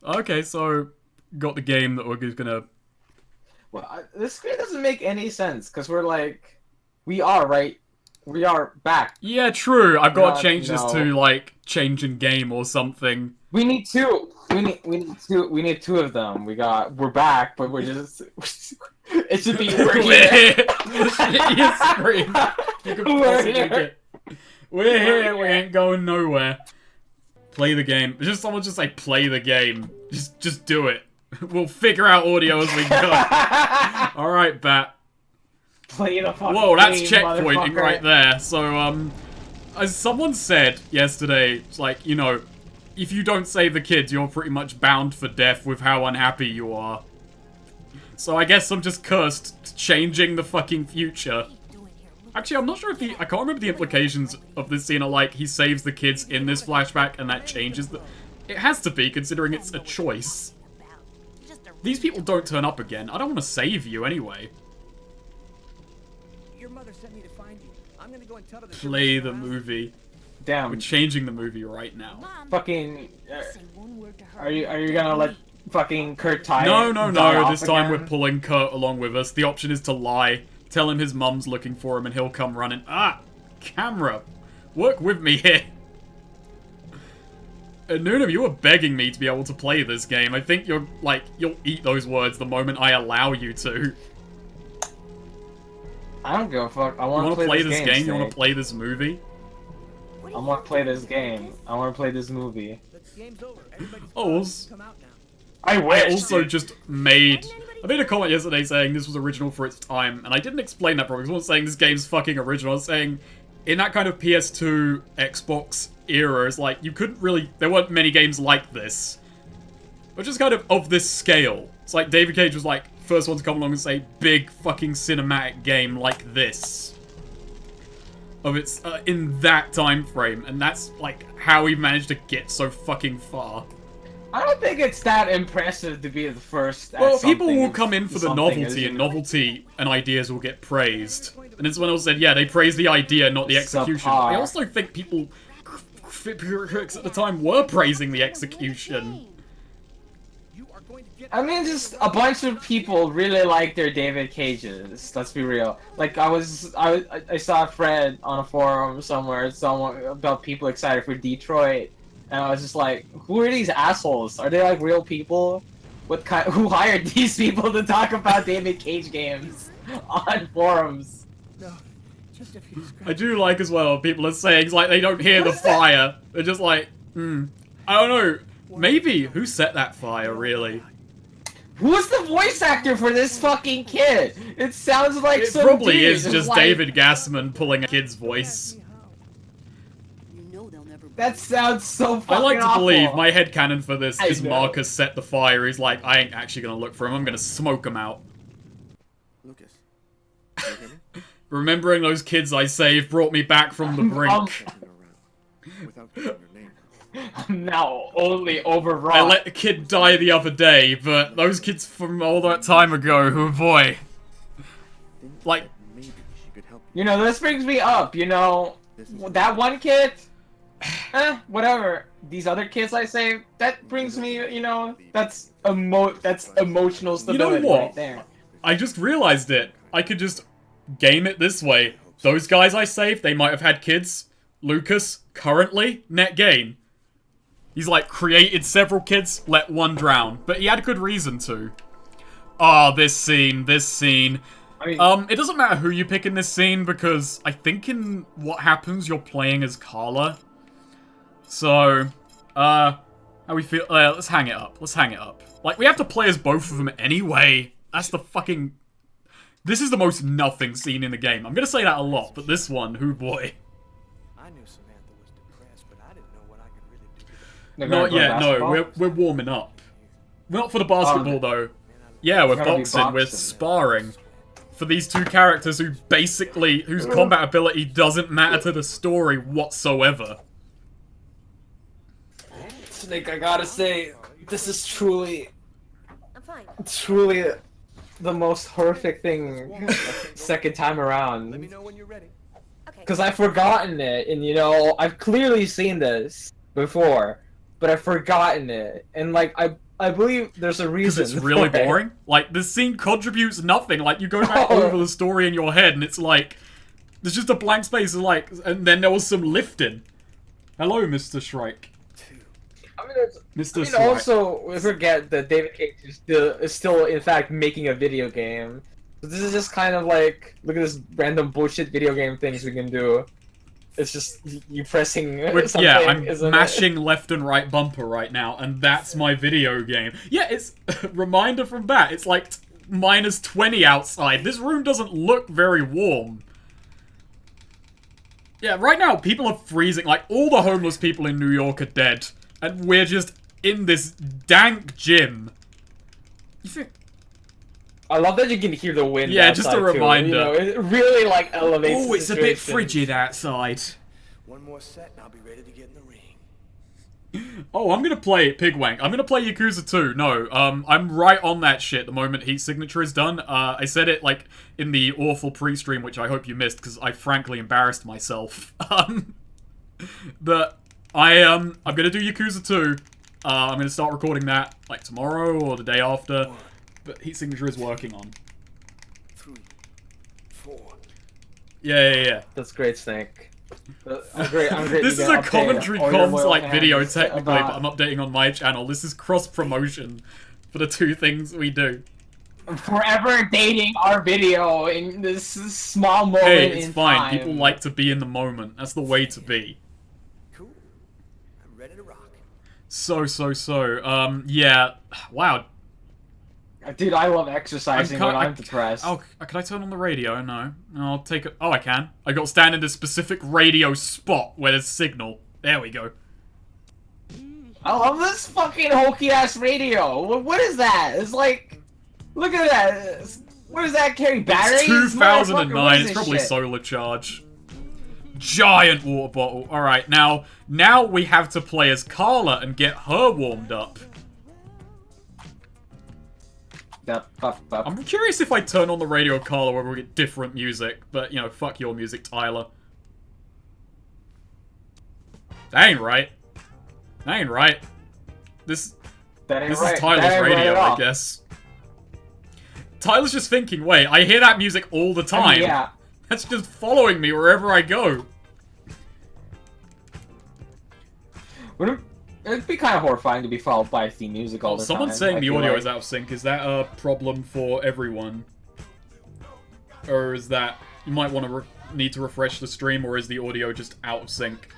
Okay, so got the game that we're just gonna. Well, this screen doesn't make any sense because we're like, we are right. We are back. Yeah, true. I've got to change this No. to like changing game or something. We need two. We need two. We need two of them. We're back, but we're just. It should be we're here. You scream. You could possibly get. We're here. We ain't going nowhere. Play the game. Just someone just like play the game. Just do it. We'll figure out audio as we go. All right, Bat. Play the fucking Whoa, that's game, checkpointing right there. So, as someone said yesterday, it's like, you know, if you don't save the kids, you're pretty much bound for death with how unhappy you are. So I guess I'm just cursed changing the fucking future. Actually, I'm not sure if I can't remember the implications of this scene are like, he saves the kids in this flashback and that changes the... It has to be, considering it's a choice. These people don't turn up again. I don't want to save you anyway. Your mother sent me to find you. I'm gonna go and tell her that Play the movie. Damn. We're changing the movie right now. Fucking. Are you gonna let fucking Kurt tie? No. This time we're pulling Kurt along with us. The option is to lie, tell him his mum's looking for him, and he'll come running. Ah, camera, work with me here. Noonem, you were begging me to be able to play this game. I think you'll eat those words the moment I allow you to. I don't give a fuck. I want to play this game. You want to play this movie? I want to play this game. I want to play this movie. Oh, I wish. I also just made a comment yesterday saying this was original for its time, and I didn't explain that properly. I wasn't saying this game's fucking original. I was saying in that kind of PS2, Xbox era, it's like you couldn't really. There weren't many games like this, but just kind of this scale. It's like David Cage was like first one to come along and say big fucking cinematic game like this. Of its in that time frame, and that's like how he managed to get so fucking far. I don't think it's that impressive to be the first. Well, people will come in for the novelty, and novelty and ideas will get praised. And it's when I said, yeah, they praise the idea, not the execution. I also think people, critics at the time, were praising the execution. I mean, just a bunch of people really like their David Cages. Let's be real. Like I saw a thread on a forum somewhere, about people excited for Detroit, and I was just like, who are these assholes? Are they like real people? Who hired these people to talk about David Cage games on forums? No, just a few scratches. I do like as well. People are saying like they don't hear the fire. They're just like, I don't know. Maybe who set that fire really? Who's the voice actor for this fucking kid? It sounds like it some probably dude. is just like... David Gassman pulling a kid's voice. That sounds so fucking I like to awful. believe my headcanon for this is Marcus set the fire. He's like, I ain't actually gonna look for him. I'm gonna smoke him out. Lucas. Remembering those kids I saved brought me back from the brink. I'm now only overwrought. I let a kid die the other day, but those kids from all that time ago, oh boy. Like... You know, this brings me up, you know, that one kid, whatever. These other kids I saved, that brings me, you know, that's emotional stability, you know what? right there. I just realized it. I could just game it this way. Those guys I saved, they might have had kids. Lucas, currently, net gain. He's like, created several kids, let one drown. But he had a good reason to. Oh, this scene. I mean, it doesn't matter who you pick in this scene, because I think in what happens, you're playing as Carla. So, how we feel, let's hang it up. Like, we have to play as both of them anyway. That's the fucking... This is the most nothing scene in the game. I'm gonna say that a lot, but this one, hoo boy. I knew Samantha was depressed, but I didn't know what I could really do. Not yet, no. We're warming up. We're not for the basketball, though. Yeah, we're boxing. We're sparring. For these two characters who basically... whose combat ability doesn't matter to the story whatsoever. Snake, I gotta say, this is truly the most horrific thing second time around. Let me know when you're ready. Because I've forgotten it, and you know, I've clearly seen this before. but I've forgotten it, and like I believe there's a Because reason. it's really for it. boring. Like, this scene contributes nothing. Like, you go back over the story in your head, and it's like, there's just a blank space, like, and then there was some lifting. Hello, Mr. Shrike. I mean, Mr. Shrike. also we forget that David Cage is still in fact making a video game. So this is just kind of like, look at this random bullshit video game things we can do. It's just you pressing something. Yeah, I'm isn't mashing left and right bumper right now, and that's my video game. Yeah, it's reminder from that. It's like minus 20 outside. This room doesn't look very warm. Yeah, right now people are freezing. Like, all the homeless people in New York are dead, and we're just in this dank gym. You think? I love that you can hear the wind. Yeah, just a reminder. Too. You know, it really like elevates. Oh, the it's a bit situation. frigid outside. One more set and I'll be ready to get in the ring. Oh, I'm gonna play Pigwank. I'm gonna play Yakuza 2. No, I'm right on that shit the moment Heat Signature is done. I said it, like, in the awful pre-stream, which I hope you missed, because I frankly embarrassed myself. But I'm gonna do Yakuza 2. I'm gonna start recording that, like, tomorrow or the day after. But Heat Signature is working on. 3, 4. Yeah. That's great, Snake. I'm great. This is a commentary comms like video technically, about... but I'm updating on my channel. This is cross promotion for the two things we do. Forever dating our video in this small moment. Hey, it's in fine. time. People like to be in the moment. That's the way to be. Cool. I'm ready to rock. Yeah. Wow. Dude, I love exercising when I'm depressed. Oh, can I turn on the radio? No. I'll take it. Oh, I can. I got to stand in a specific radio spot where there's signal. There we go. I love this fucking hokey ass radio. What is that? It's like, look at that. What does that carry? Batteries? It's 2009. What is It's this probably shit? solar charge. Giant water bottle. All right, now we have to play as Carla and get her warmed up. I'm curious if I turn on the radio of Carla whether we get different music, but, you know, fuck your music, Tyler. That ain't right. That ain't right. This is Tyler's radio, I guess. Tyler's just thinking, wait, I hear that music all the time. I mean, yeah. That's just following me wherever I go. It'd be kind of horrifying to be followed by theme music all the time. Someone's saying the audio is out of sync. Is that a problem for everyone? Or is that... You might want to need to refresh the stream, or is the audio just out of sync?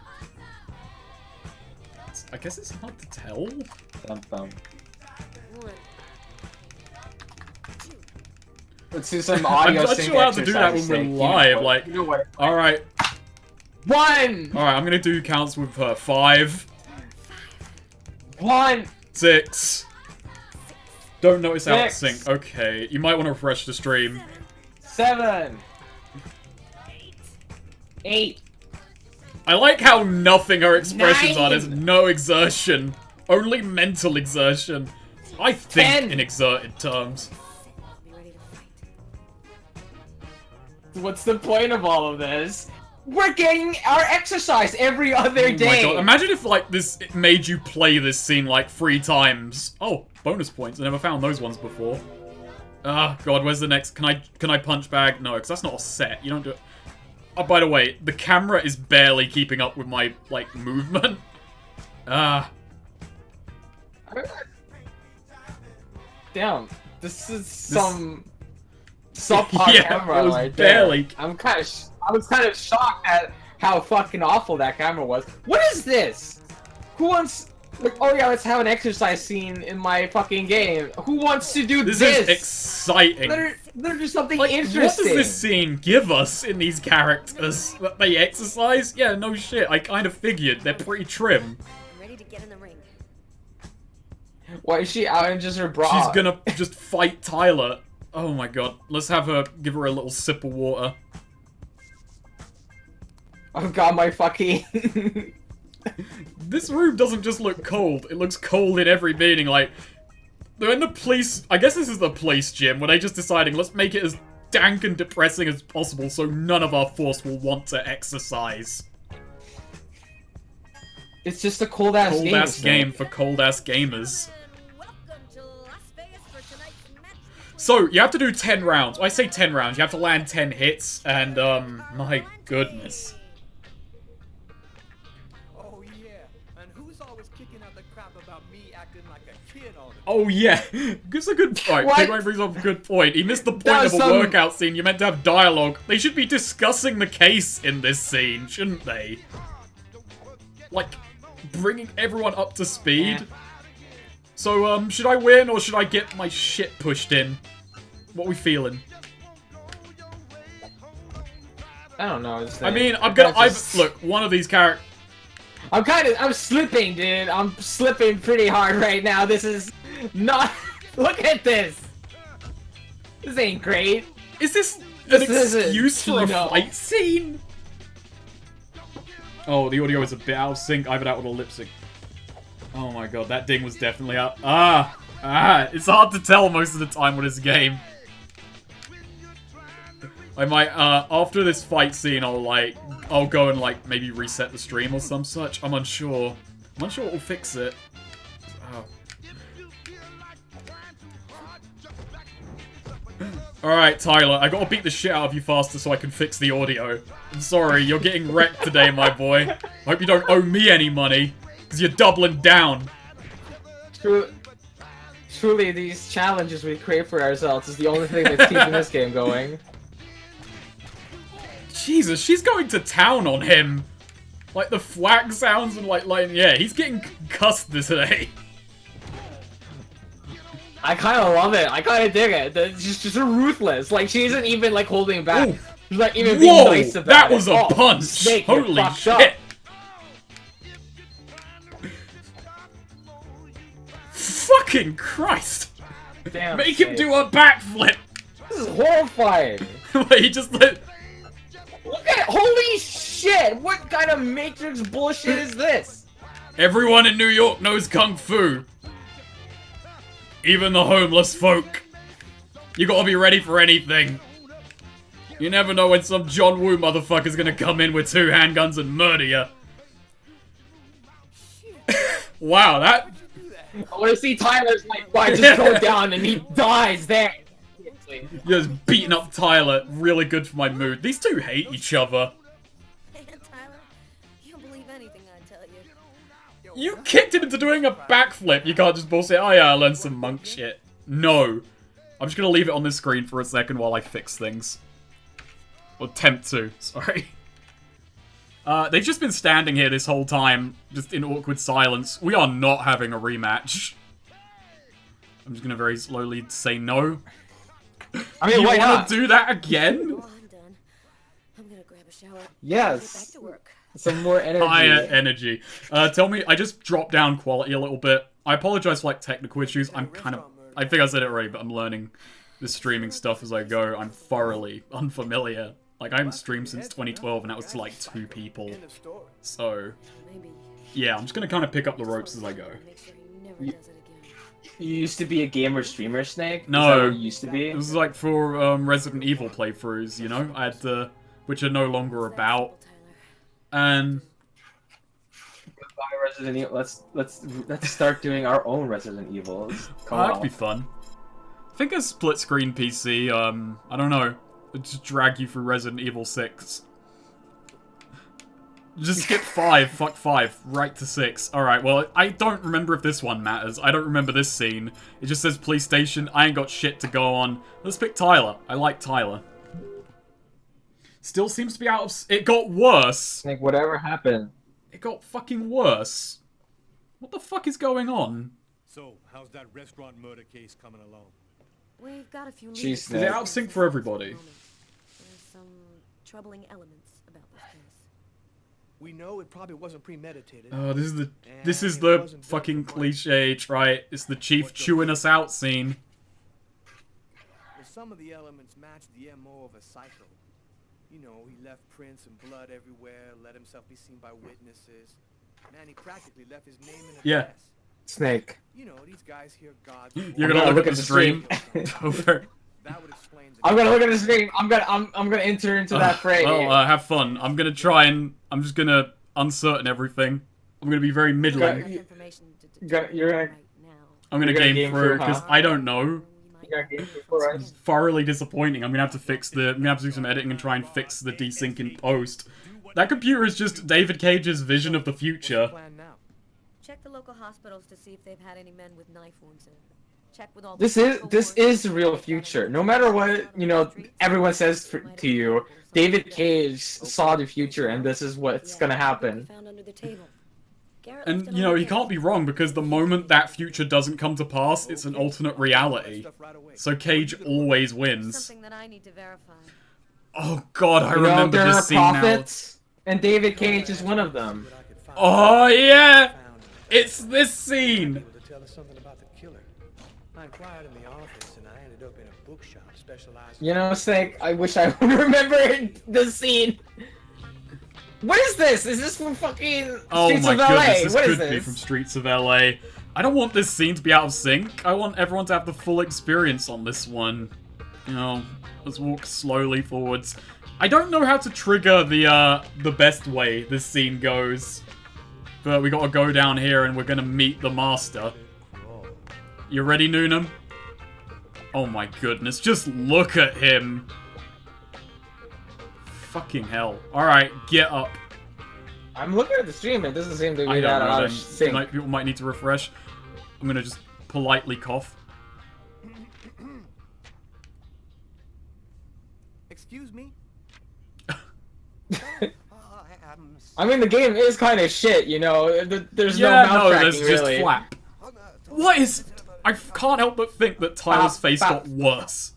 I guess it's hard to tell. Let's do some audio I'm not sync sure how to do that when exercise, we're Snake. live. Like, You know what? alright. 1! Alright, I'm gonna do counts with 5. 1! 6. Don't notice out of 6. sync. Okay, you might want to refresh the stream. 7! 8! I like how nothing her expressions are. 9. There's no exertion. Only mental exertion. I think 10. in exerted terms. What's the point of all of this? We're getting our exercise every other Oh my day! god, imagine if, like, it made you play this scene, like, 3 times. Oh, bonus points. I never found those ones before. Ah, god, where's the next... Can I punch bag? No, because that's not a set. You don't do it... Oh, by the way, the camera is barely keeping up with my, like, movement. Ah. Damn, this is some subpar Yeah, camera it was right barely... there. I was kind of shocked at how fucking awful that camera was. What is this? Who wants... Like, oh yeah, let's have an exercise scene in my fucking game. Who wants to do this? This is exciting. Let do something Like, interesting. what does this scene give us in these characters? That they exercise? Yeah, no shit. I kind of figured. They're pretty trim. I'm ready to get in the ring. Why is she out in just her bra? She's gonna just fight Tyler. Oh my god. Let's give her a little sip of water. I've got my fucking... This room doesn't just look cold. It looks cold in every meaning. Like, they're in the police... I guess this is the police gym, where they're just deciding, let's make it as dank and depressing as possible so none of our force will want to exercise. It's just a cold ass game. Cold ass game for cold ass gamers. So, you have to do 10 rounds. I say 10 rounds. You have to land 10 hits, and, my goodness. Oh yeah, and who's always kicking out the crap about me acting like a kid all the time? Oh, yeah. That's a good point. What? Big Mike brings up a good point. He missed the point That of was a some- workout scene. You're meant to have dialogue. They should be discussing the case in this scene, shouldn't they? Like, bringing everyone up to speed. Yeah. So, should I win, or should I get my shit pushed in? What we feeling? I don't know. I mean, look, one of these characters. I'm slipping, dude. I'm slipping pretty hard right now. This is not. Look at this. This ain't great. Is this This an isn't, excuse for a you know. fight scene? Oh, the audio is a bit out of sync. I have it out with a lip sync. Oh my god, that ding was definitely out. It's hard to tell most of the time when it's a game. I might, after this fight scene, I'll go and, like, maybe reset the stream or some such. I'm unsure. I'm unsure what will fix it. Oh. Alright, Tyler, I gotta beat the shit out of you faster so I can fix the audio. I'm sorry, you're getting wrecked today, my boy. I hope you don't owe me any money, because you're doubling down. Truly, these challenges we create for ourselves is the only thing that's keeping this game going. Jesus, she's going to town on him. Like, the thwack sounds and, yeah, he's getting cussed today. I kind of love it. I kind of dig it. She's just ruthless. Like, she isn't even, like, holding back. Ooh. She's, like, even being nice about that it. was a Oh, punch! Snake, you're Holy fucked shit! up. Fucking Christ! Damn, Make him Snake. do a backflip! This is horrifying. Wait, he just let... Look at it. Holy shit! What kind of Matrix bullshit is this? Everyone in New York knows Kung Fu. Even the homeless folk. You gotta be ready for anything. You never know when some John Woo motherfucker's gonna come in with 2 handguns and murder you. Wow, that... I want to see Tyler's like, why just go down and he dies there. Just beating up Tyler. Really good for my mood. These two hate each other. Man, Tyler, you'll believe anything I tell you. You kicked him into doing a backflip. You can't just bullshit, oh yeah, I learned some monk shit. No. I'm just gonna leave it on this screen for a second while I fix things. Or attempt to, sorry. They've just been standing here this whole time, just in awkward silence. We are not having a rematch. I'm just gonna very slowly say no. I mean, You why wanna not? do that again? Well, I'm done. I'm gonna grab a shower. Yes. Get back to work. Some more energy. Higher energy. Tell me, I just dropped down quality a little bit. I apologize for, like, technical issues. I'm kind of... I think I said it already, but I'm learning this streaming stuff as I go. I'm thoroughly unfamiliar. Like, I haven't streamed since 2012, and that was to, like, 2 people. So, Maybe. yeah, I'm just gonna kind of pick up the ropes as I go. Make sure he never does it again. You used to be a gamer streamer, Snake? No. Is that what you used to be? It was, like, for, Resident Evil playthroughs, you know? I had to... Which are no longer about. And... Goodbye, Resident Evil. Let's start doing our own Resident Evils. Come that'd on. be fun. I think a split screen PC, I don't know. It'd just drag you through Resident Evil 6. Just skip 5, fuck 5, right to 6. Alright, well, I don't remember if this one matters. I don't remember this scene. It just says police station, I ain't got shit to go on. Let's pick Tyler. I like Tyler. Still seems to be out of... It got worse. Snake, whatever happened? It got fucking worse. What the fuck is going on? So, how's that restaurant murder case coming along? We've got a few Jeez, leads. Is it out of sync for everybody? There's some troubling elements about this case. We know it probably wasn't premeditated. Oh, this is the fucking cliche, right? It's the chief chewing us out scene. Well, some of the elements match the MO of a psycho. You know, he left prints and blood everywhere, let himself be seen by witnesses. Man, he practically left his name in a Yeah. dress. Snake. You know, these guys hear God. You're gonna look at the stream. Over. That would explain the I'm gonna look at the screen. I'm gonna enter into that frame. Well, have fun. I'm gonna try and... I'm just gonna uncertain everything. I'm gonna be very middling. Got- You're you're gonna- I'm gonna you're gonna game through because huh? I don't know. Alright. It's thoroughly disappointing. I'm gonna have to fix the. I'm gonna have to do some editing and try and fix the desync in post. That computer is just David Cage's vision of the future. Plan now. Check the local hospitals to see if they've had any men with knife wounds in. Check with all. This is the real future. No matter what, you know, everyone says to you, David Cage saw the future, and this is what's gonna happen. And, you know, he can't be wrong because the moment that future doesn't come to pass, it's an alternate reality. Stuff right away. So Cage always wins. Something that I need to verify. Oh god, I You know, remember there are this scene now. prophets, and David Cage is one of them. That I could find. Oh yeah! Found It's this scene! able to tell us something about the killer. I inquired in the office, and I ended up in a bookshop specialized. You know, Snake, I wish I would remember this scene. What is this? Is this from fucking Oh Streets my of LA? goodness, this What is could this? be from Streets of LA. I don't want this scene to be out of sync. I want everyone to have the full experience on this one. You know, let's walk slowly forwards. I don't know how to trigger the best way this scene goes. But we gotta go down here and we're gonna meet the master. You ready, Noonem? Oh my goodness, just look at him. Fucking hell. Alright, get up. I'm looking at the stream, it doesn't seem to I be don't that know out of then. sync. People might need to refresh. I'm gonna just politely cough. Excuse me? I mean, the game is kind of shit, you know. There's Yeah, no mouth there's tracking, just really. flap. What is... I can't help but think that Tyler's face Bop. got worse.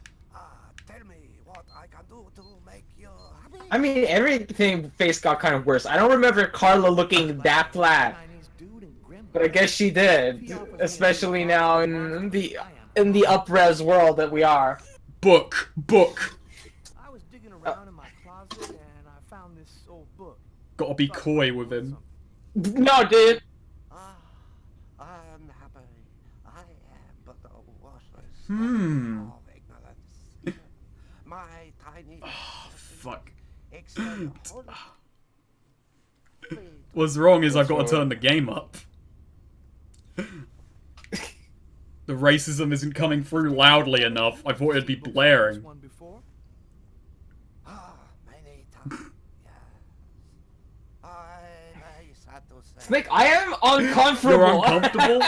Tell me what I can do to make you happy. I mean, everything face got kind of worse. I don't remember Carla looking that flat, Chinese dude in Grim. but I guess she did, especially now in the up-res world that we are. Book. I was digging around in my closet and I found this old book. Gotta be coy with him. No, dude. Ah, I'm happy. I am but a worthless Hmm. of ignorance. My tiny Fuck. except holy. What's wrong is I've got What's to wrong? turn the game up. The racism isn't coming through loudly enough. I thought it'd be blaring. One before? Ah, many times. Yes. I very sad to say. Snake, I am uncomfortable. You're uncomfortable?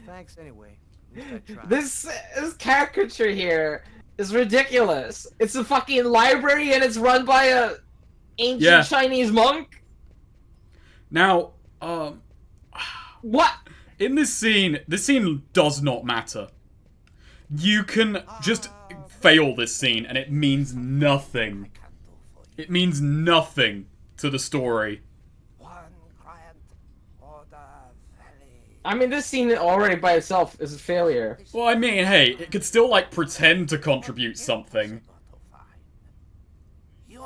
Thanks anyway. At least I tried. This caricature here is ridiculous. It's a fucking library and it's run by a ancient Yeah. Chinese monk. Now, What? in this scene does not matter. You can just fail this scene and it means nothing. Can do for you. It means nothing to the story. One client or the valley. I mean, this scene already by itself is a failure. Well, I mean, hey, it could still, like, pretend to contribute something. You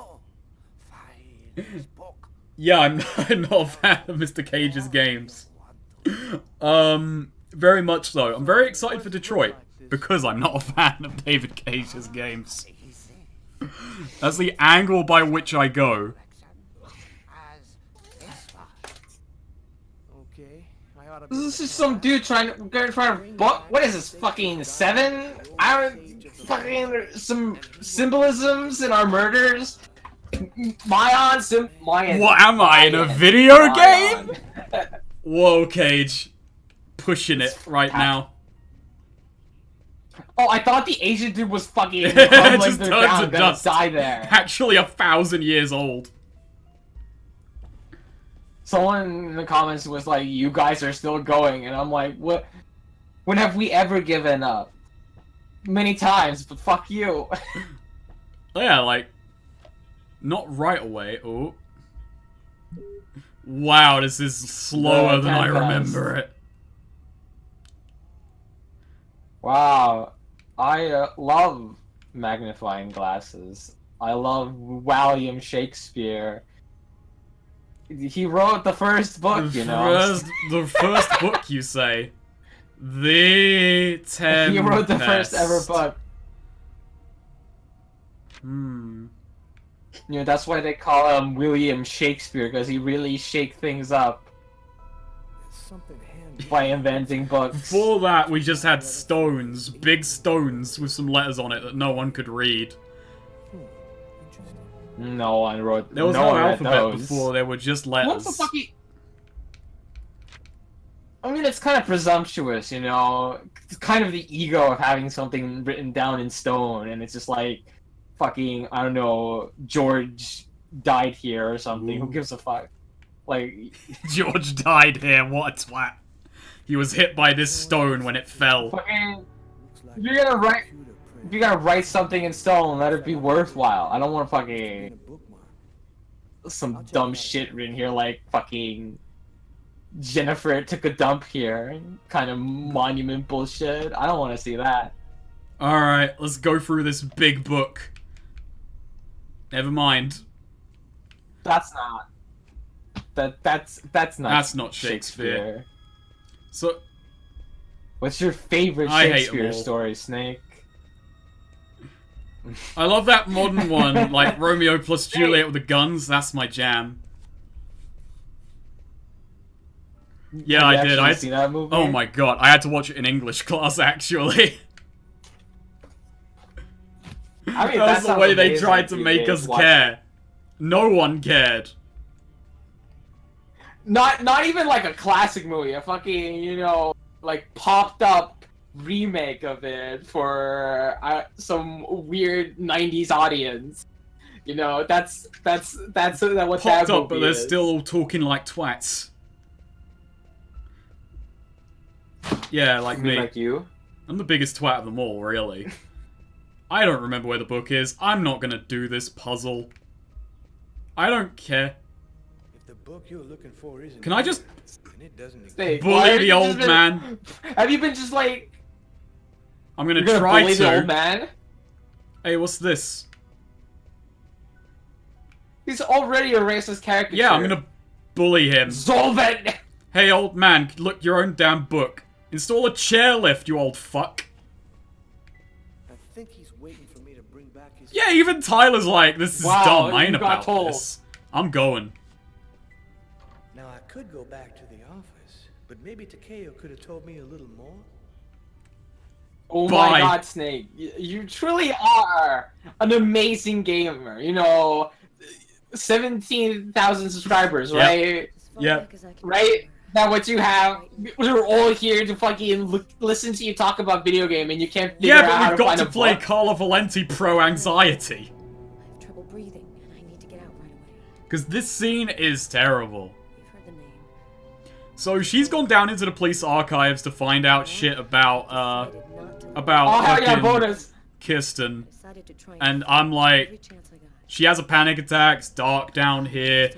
find this book. Yeah, I'm not a fan of Mr. Cage's games. Very much so. I'm very excited for Detroit, because I'm not a fan of David Cage's games. Easy. That's the angle by which I go. As this one. Okay. I ought to be This is just some dude trying to what is this, fucking 7 hour fucking some symbolisms in our murders? Mayan. What am I, in a video game? Whoa, Cage. Pushing it right now. Oh, I thought the Asian dude was fucking Just crumbling turned down, to gonna dust. die there. Actually 1,000 years old. Someone in the comments was like, "You guys are still going," and I'm like, "What? When have we ever given up?" Many times, but fuck you. Yeah, like, not right away. Oh. Wow, this is slower No, than I 10 times. remember it. Wow, I love magnifying glasses. I love William Shakespeare. He wrote the first book, you know. The first book, you say? The Tempest. He wrote the first ever book. Hmm. You know, that's why they call him William Shakespeare, because he really shake things up. something handy. By inventing books. Before that, we just had stones. Big stones with some letters on it that no one could read. Interesting. No one wrote. There was no no one read alphabet those. before, there were just What letters. the fuck? I mean, it's kind of presumptuous, you know. It's kind of the ego of having something written down in stone, and it's just like, fucking, I don't know, George died here or something. Ooh. Who gives a fuck? Like, George died here, what a twat. He was hit by this stone when it fell. fucking, Looks like if you're gonna write, computer if print. you gotta write something in stone, let it be worthwhile. I don't want In a fucking bookmark. some dumb shit written here like fucking Jennifer took a dump here kind of monument bullshit. I don't want to see that. Alright, let's go through this big book. Never mind. That's not. That's not. That's not Shakespeare. So, What's your favorite I hate 'em Shakespeare all. story, Snake? I love that modern one, like Romeo plus Juliet with the guns, that's my jam. Yeah, Have you I did. actually seen that movie? Oh my god, I had to watch it in English class, actually. I mean, That was the sounds way they amazing tried if to you make did us watch care. No one cared. it. Not even like a classic movie, a fucking, you know, like popped up remake of it for some weird 90s audience. You know, that's what that Popped movie up, but they're is. still all talking like twats. Yeah, like You mean me. like you? I'm the biggest twat of them all, really. I don't remember where the book is. I'm not gonna do this puzzle. I don't care. If the book you're looking for isn't Can I just here, and it doesn't exist, Snake, bully why have the you old just been- man? Have you been just like I'm gonna you're gonna try bully the old to. man? Hey, what's this? He's already a racist caricature. Yeah, I'm gonna bully him. Zolven! Hey, old man, look your own damn book. Install a chairlift, you old fuck. I think he's waiting for me to bring back his. Yeah, even Tyler's like, this is Wow, dumb. I you ain't got about told. this. I'm going. Now I could go back to the office, but maybe Takeo could have told me a little more. Oh Bye. my god, Snake. You truly are an amazing gamer. You know, 17,000 subscribers, Yep. right? Yep. Right? That what you have? We're all here to fucking listen to you talk about video game and you can't figure Yeah, out how but we've got find to a play book? Carla Valenti Pro Anxiety. I have trouble breathing, and I need to get out right away. Because this scene is terrible. You've heard the name. So she's gone down into the police archives to find out shit about, Decided not to about Oh, hell yeah, fucking bonus! Kirsten. decided to try And fight I'm like, every chance I got. she has a panic attack, it's dark down here.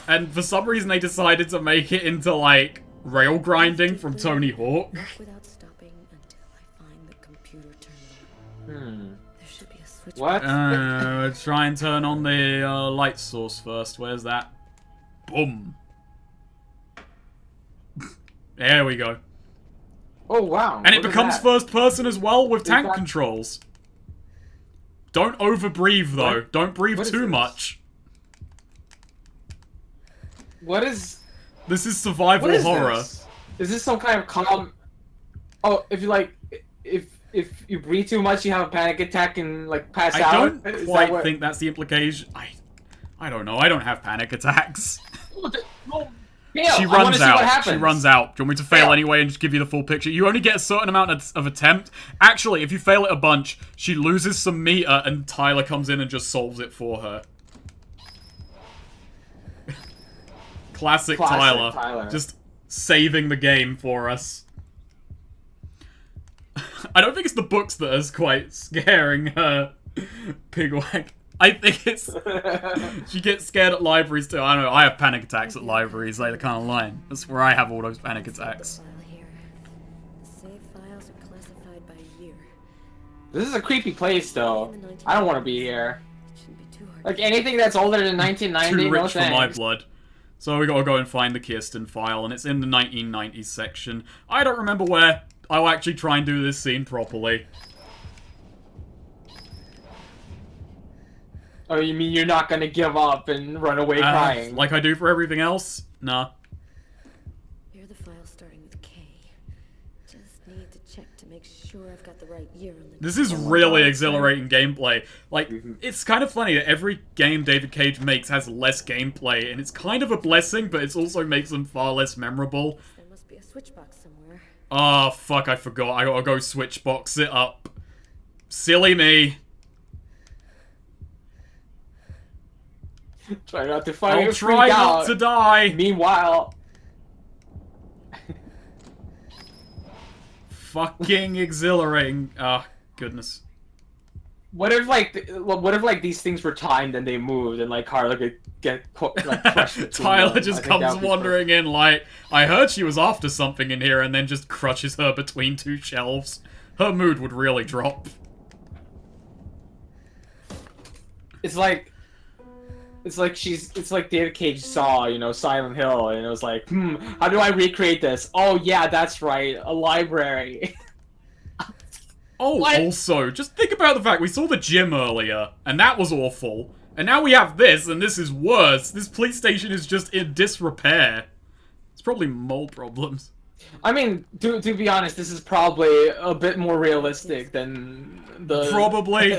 And for some reason they decided to make it into, like, rail grinding from Tony Hawk. Not without stopping until I find the computer turned on. There should be a switch. What? Try and turn on the light source first. Where's that? Boom. There we go. Oh wow. And it What is becomes that? first person as well with tank that- controls. Don't overbreathe though. What? Don't breathe What is too this? much. What is This is survival what is horror. this? Is this some kind of calm? Oh, if you like, if you breathe too much, you have a panic attack and like pass I out. don't Is that quite what- think that's the implication. I don't know. I don't have panic attacks. Well, Dale, She I wanna runs see what out. happens. She runs out. Do you want me to fail Dale. anyway and just give you the full picture? You only get a certain amount of attempt. Actually, if you fail it a bunch, she loses some meter and Tyler comes in and just solves it for her. Classic Tyler. Just saving the game for us. I don't think it's the books that is quite scaring her, Pigwag. I think it's... She gets scared at libraries too. I don't know, I have panic attacks at libraries, like, I can't lie. That's where I have all those panic attacks. File here. The save files are classified by year. This is a creepy place, though. I don't want to be here. It shouldn't be too hard. Like anything that's older than 1990, Too no rich for my thanks. blood. So we gotta go and find the Kirsten file, and it's in the 1990s section. I don't remember where. I'll actually try and do this scene properly. Oh, you mean you're not gonna give up and run away crying? Like I do for everything else? Nah. Here are the files make sure I've got the right year on the This is really exhilarating gameplay. Like, it's kind of funny that every game David Cage makes has less gameplay, and it's kind of a blessing, but it also makes them far less memorable. There must be a switch box somewhere. Oh, fuck, I forgot. I gotta go switch box it up. Silly me. Try not to fucking I'll try freak not out. to die. Meanwhile, Fucking exhilarating. Ah, goodness. what if like these things were timed and they moved and like Carla could get like crushed between Tyler them? just I think that comes would be wandering in like, I heard she was after something in here, and then just crushes her between two shelves. Her mood would really drop. It's like David Cage saw, you know, Silent Hill, and it was like, how do I recreate this? Oh yeah, that's right, a library. Oh, What? also, just think about the fact we saw the gym earlier, and that was awful. And now we have this, and this is worse. This police station is just in disrepair. It's probably mole problems. I mean, to be honest, this is probably a bit more realistic than the Probably.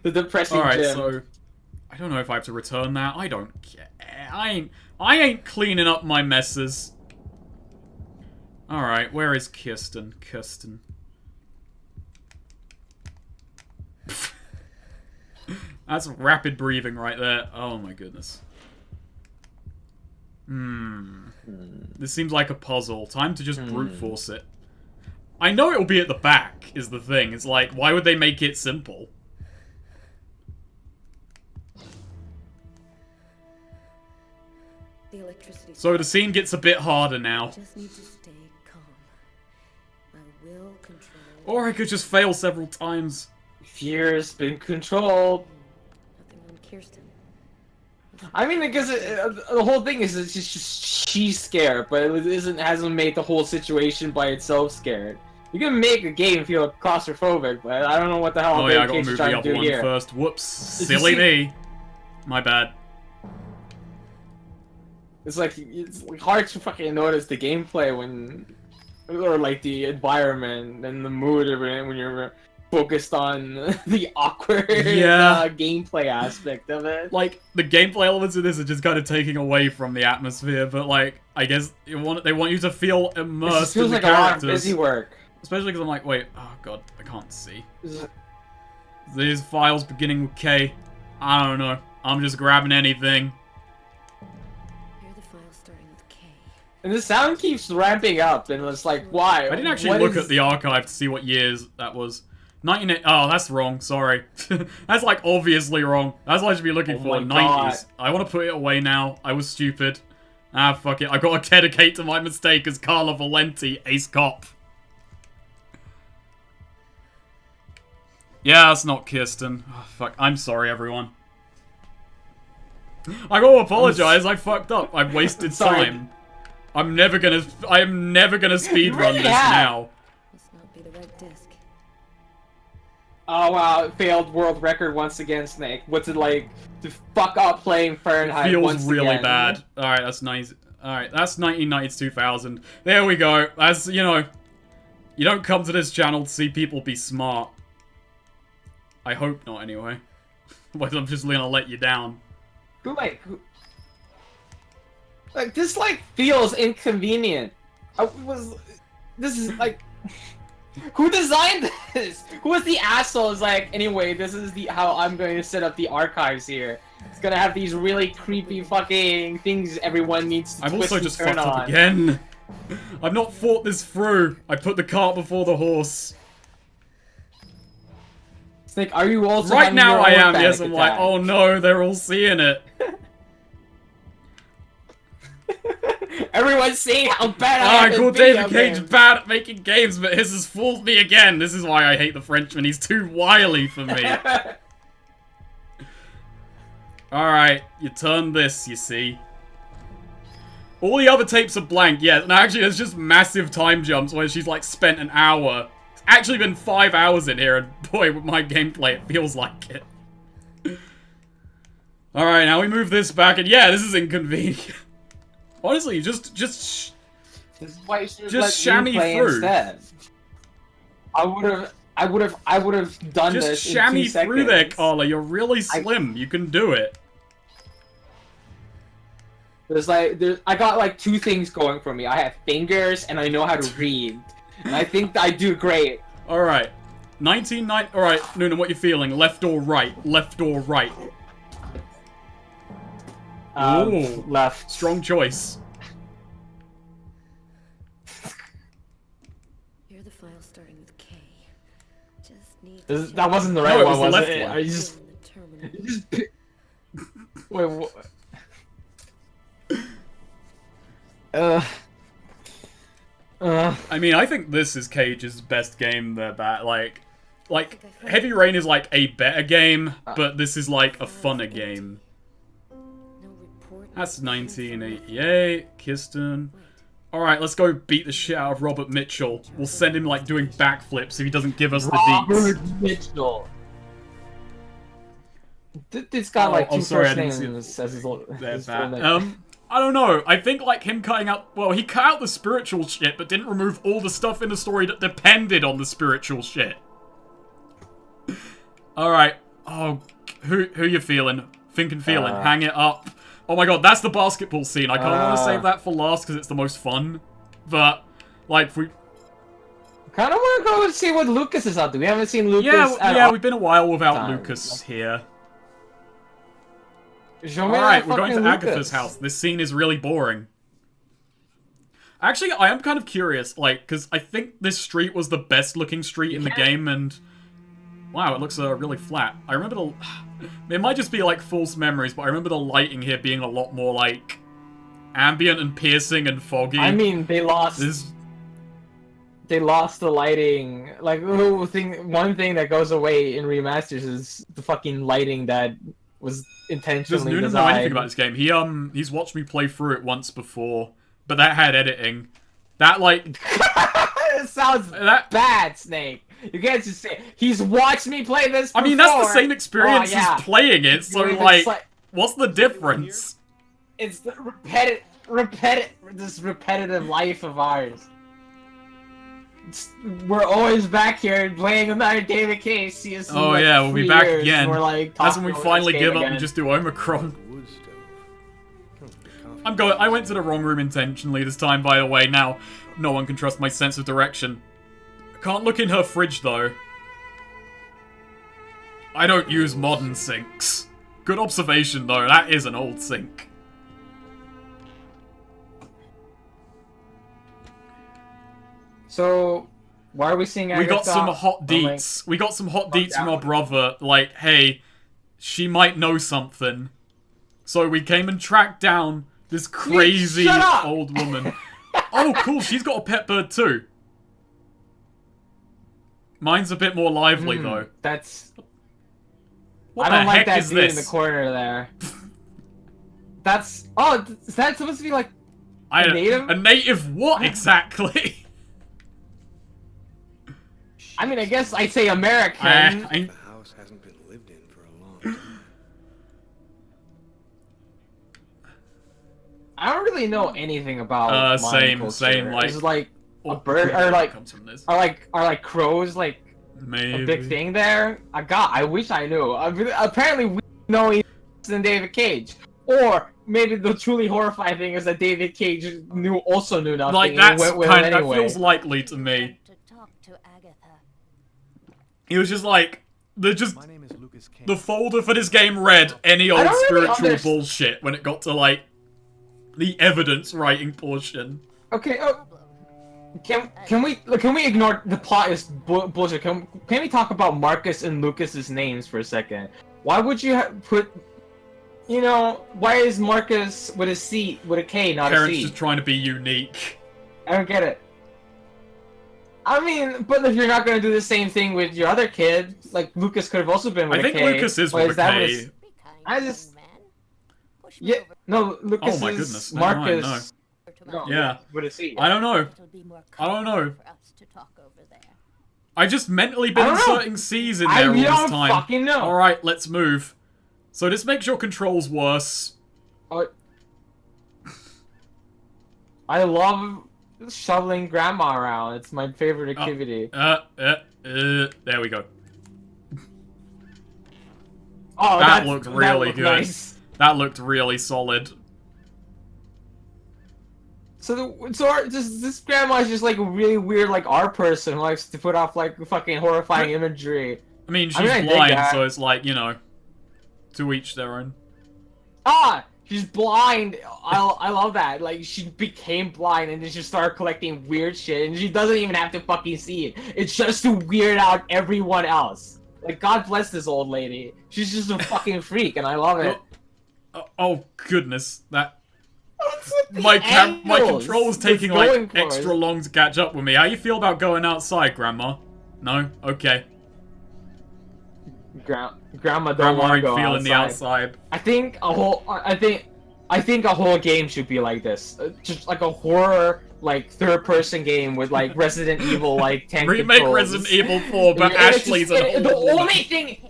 the depressing Alright, gym. so I don't know if I have to return that. I don't care. I ain't cleaning up my messes. Alright, where is Kirsten? That's rapid breathing right there. Oh my goodness. This seems like a puzzle. Time to just brute force it. I know it'll be at the back, is the thing. It's like, why would they make it simple? The electricity. So the scene gets a bit harder now. Just need to stay calm. My will control. Or I could just fail several times. Fear's been controlled. Nothing on Kirsten. I mean, because the whole thing is it's just she's scared, but it hasn't made the whole situation by itself scared. You can make a game feel claustrophobic, but I don't know what the hell Oh yeah, I David gotta Cage is move trying the to other do one here. first. Whoops. Did you Silly see- me. My bad. It's like hard to fucking notice the gameplay or like the environment and the mood of it when you're focused on the awkward Yeah. gameplay aspect of it. Like, the gameplay elements of this are just kind of taking away from the atmosphere, but like, I guess they want you to feel It immersed just feels in the like a lot of characters. busy work. Especially because I'm like, wait, oh god, I can't see. This is- These files beginning with K. I don't know. I'm just grabbing anything. Here are the files starting with K. And the sound keeps ramping up, and it's like, why? I didn't actually What look is- at the archive to see what years that was. 19... Oh, that's wrong. Sorry. That's, like, obviously wrong. That's what I should be looking Oh for. my God. 90s. I want to put it away now. I was stupid. Ah, fuck it. I gotta dedicate to my mistake as Carla Valenti, ace cop. Yeah, that's not Kirsten. Oh, fuck. I'm sorry, everyone. I gotta apologize. I fucked up. I've wasted Sorry. time. I am never gonna speedrun really this have. now. Must not be the right disc. Oh wow, failed world record once again, Snake. What's it like to fuck up playing Fahrenheit Feels once really again? bad. Alright, that's nice. Alright, that's 1990 to 2000. There we go. As, you know, you don't come to this channel to see people be smart. I hope not, anyway. But I'm just gonna let you down. Like this like feels inconvenient. This is like who designed this? Who was the asshole? Is like, anyway, this is how I'm going to set up the archives here. It's gonna have these really creepy fucking things everyone needs to I've twist also and just turn fucked up on. again. I've not thought this through. I put the cart before the horse. Snake, are you also Right having now your I own am, panic yes, I'm like, attack? oh no, they're all seeing it. Everyone's seeing how bad I Ah, am I call in video David Cage games. bad at making games, but his has fooled me again. This is why I hate the Frenchman. He's too wily for me. Alright, you turn this, you see. All the other tapes are blank, yeah. And actually, there's just massive time jumps where she's, like, spent an hour. It's actually been 5 hours in here, and boy, with my gameplay, it feels like it. Alright, now we move this back, and yeah, this is inconvenient. Honestly, This is why you should Just let me chamois play through. instead. I would have done Just this chamois in 2 seconds. through there, Carla. You're really slim. You can do it. I got like 2 things going for me. I have fingers and I know how to read. And I think I do great. Alright. 1990. Alright, Noonan, what you feeling? Left or right? Left or right? Ooh. Left. Strong choice. You're the file starting with K. Just need That wasn't the right No, it one, was the was left it? one. I just... You just pick... Wait, what? I mean, I think this is Cage's best game. That like, Heavy Rain is like a better game, but this is like a funner game. That's 1988. Kiston. Alright, let's go beat the shit out of Robert Mitchell. We'll send him, like, doing backflips if he doesn't give us the deets. Robert Mitchell. This got like 2 first names as his full name. I don't know. I think, like, him cutting out... Well, he cut out the spiritual shit, but didn't remove all the stuff in the story that depended on the spiritual shit. Alright. Oh, who you feeling? Think and feeling. Hang it up. Oh my god, that's the basketball scene. I kind of want to save that for last because it's the most fun. But, like, if we... Kind of want to go and see what Lucas is up to. We haven't seen Lucas Yeah, we've been a while without Lucas here. Alright, we're going to Agatha's house. This scene is really boring. Actually, I am kind of curious, like, because I think this street was the best looking street in the game, and... Wow, it looks really flat. I remember the... It might just be, like, false memories, but I remember the lighting here being a lot more, like, ambient and piercing and foggy. I mean, they lost the lighting. Like, one thing that goes away in remasters is the fucking lighting that was intentionally Does Noonan know anything about this game? He's watched me play through it once before, but that had editing. That, like... It sounds bad, Snake. You can't just say, he's watched me play this before. I mean, that's the same experience as playing it, so, like, what's the difference? It's the repetitive life of ours. We're always back here playing another David Cage. Oh yeah, we'll be back again. Like, that's when we finally give up and just do Omicron. I went to the wrong room intentionally this time, by the way. Now, no one can trust my sense of direction. Can't look in her fridge, though. I don't use modern sinks. Good observation, though. That is an old sink. So, why are we seeing Agatha? We got some hot deets. We got some hot deets from our brother. Like, hey, she might know something. So we came and tracked down this crazy old woman. Oh, cool. She's got a pet bird, too. Mine's a bit more lively, though. That's... What I don't like that is dude in the corner there. That's... Oh, is that supposed to be like a native? A native what, exactly? I mean, I guess I'd say American. The house hasn't been lived in for a long time. I don't really know anything about same, like... Is it like a bird, or like... Are like crows, like... Maybe. A big thing there? I wish I knew. Apparently we know he's than David Cage. Or maybe the truly horrifying thing is that David Cage also knew nothing. Like, that feels likely to me. He was just like, the folder for this game read any old spiritual bullshit when it got to, like, the evidence writing portion. Okay, can we ignore the plot is bullshit? Can we talk about Marcus and Lucas's names for a second? Why would you put, you know, why is Marcus with a C, with a K, not a C? Parents just trying to be unique. I don't get it. I mean, but if you're not going to do the same thing with your other kid, like, Lucas could have also been with a K. I think Lucas is with a K. Yeah, no, Lucas oh my is goodness, Marcus. No. Yeah. With a C. I don't know. I don't know. I just mentally been inserting C's in there all this time. I don't fucking know. Alright, let's move. So this makes your controls worse. I love shoveling grandma around. It's my favorite activity. There we go. Oh, That looked really looked good. Nice. That looked really solid. So this grandma is just like a really weird like art person who likes to put off like fucking horrifying imagery. I mean, she's I dig blind, that. so it's like, you know, to each their own. She's blind. I love that. Like she became blind and then she started collecting weird shit, and she doesn't even have to fucking see it. It's just to weird out everyone else. Like, God bless this old lady. She's just a fucking freak, and I love it. Oh goodness, that. My My control's taking like extra long to catch up with me. How you feel about going outside, Grandma? No? Okay. Grandma don't want to go feeling the outside. I think a whole game should be like this. Just like a horror, like third-person game with like Resident Evil, like tank Remake controls. Resident Evil 4, but Ashley's an the old woman. only thing.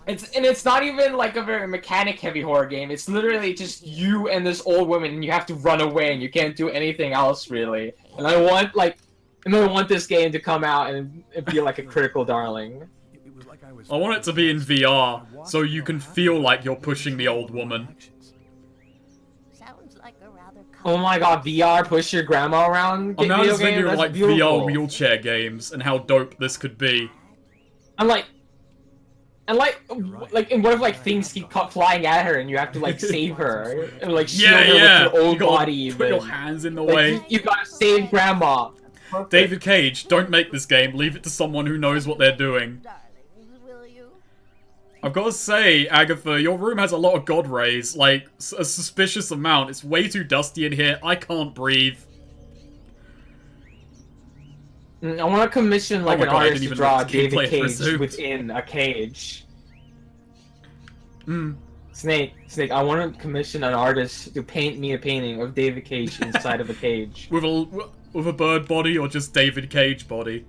It's not even like a very mechanic-heavy horror game. It's literally just you and this old woman, and you have to run away, and you can't do anything else really. And I want this game to come out and be like a critical darling. I want it to be in VR, so you can feel like you're pushing the old woman. Sounds like a rather Oh my god, VR push your grandma around? I'm now video just thinking game? of That's like beautiful. VR wheelchair games and how dope this could be. And what if like things keep flying at her and you have to like save her and like shield her with your own You gotta body? put your even. hands in the Like, way. you gotta save grandma. Perfect. David Cage, don't make this game. Leave it to someone who knows what they're doing. darlings, will you? I've got to say, Agatha, your room has a lot of god rays. Like, a suspicious amount. It's way too dusty in here. I can't breathe. I want to commission like Oh my an God, I artist didn't to even draw know this gameplay David had Cage resumed. within a cage. Hmm. Snake, I want to commission an artist to paint me a painting of David Cage inside of a cage. With a bird body or just David Cage body?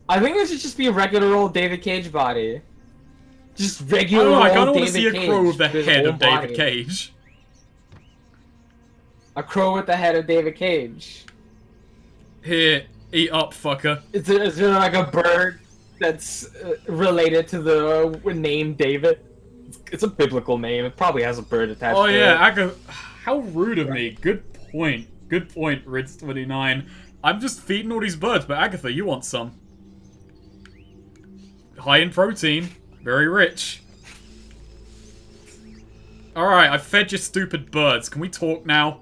I think it should just be a regular old David Cage body. Just I regular don't know, I old kind of want David to see a Cage. crow with the with his head own of David body. Cage. A crow with the head of David Cage. Here, eat up, fucker. Is there like a bird that's related to the name David? It's a biblical name. It probably has a bird attached Oh to yeah, it. Agatha. How rude of me. Good point. Good point, Ritz29. I'm just feeding all these birds, but Agatha, you want some. High in protein. Very rich. Alright, I've fed your stupid birds. Can we talk now?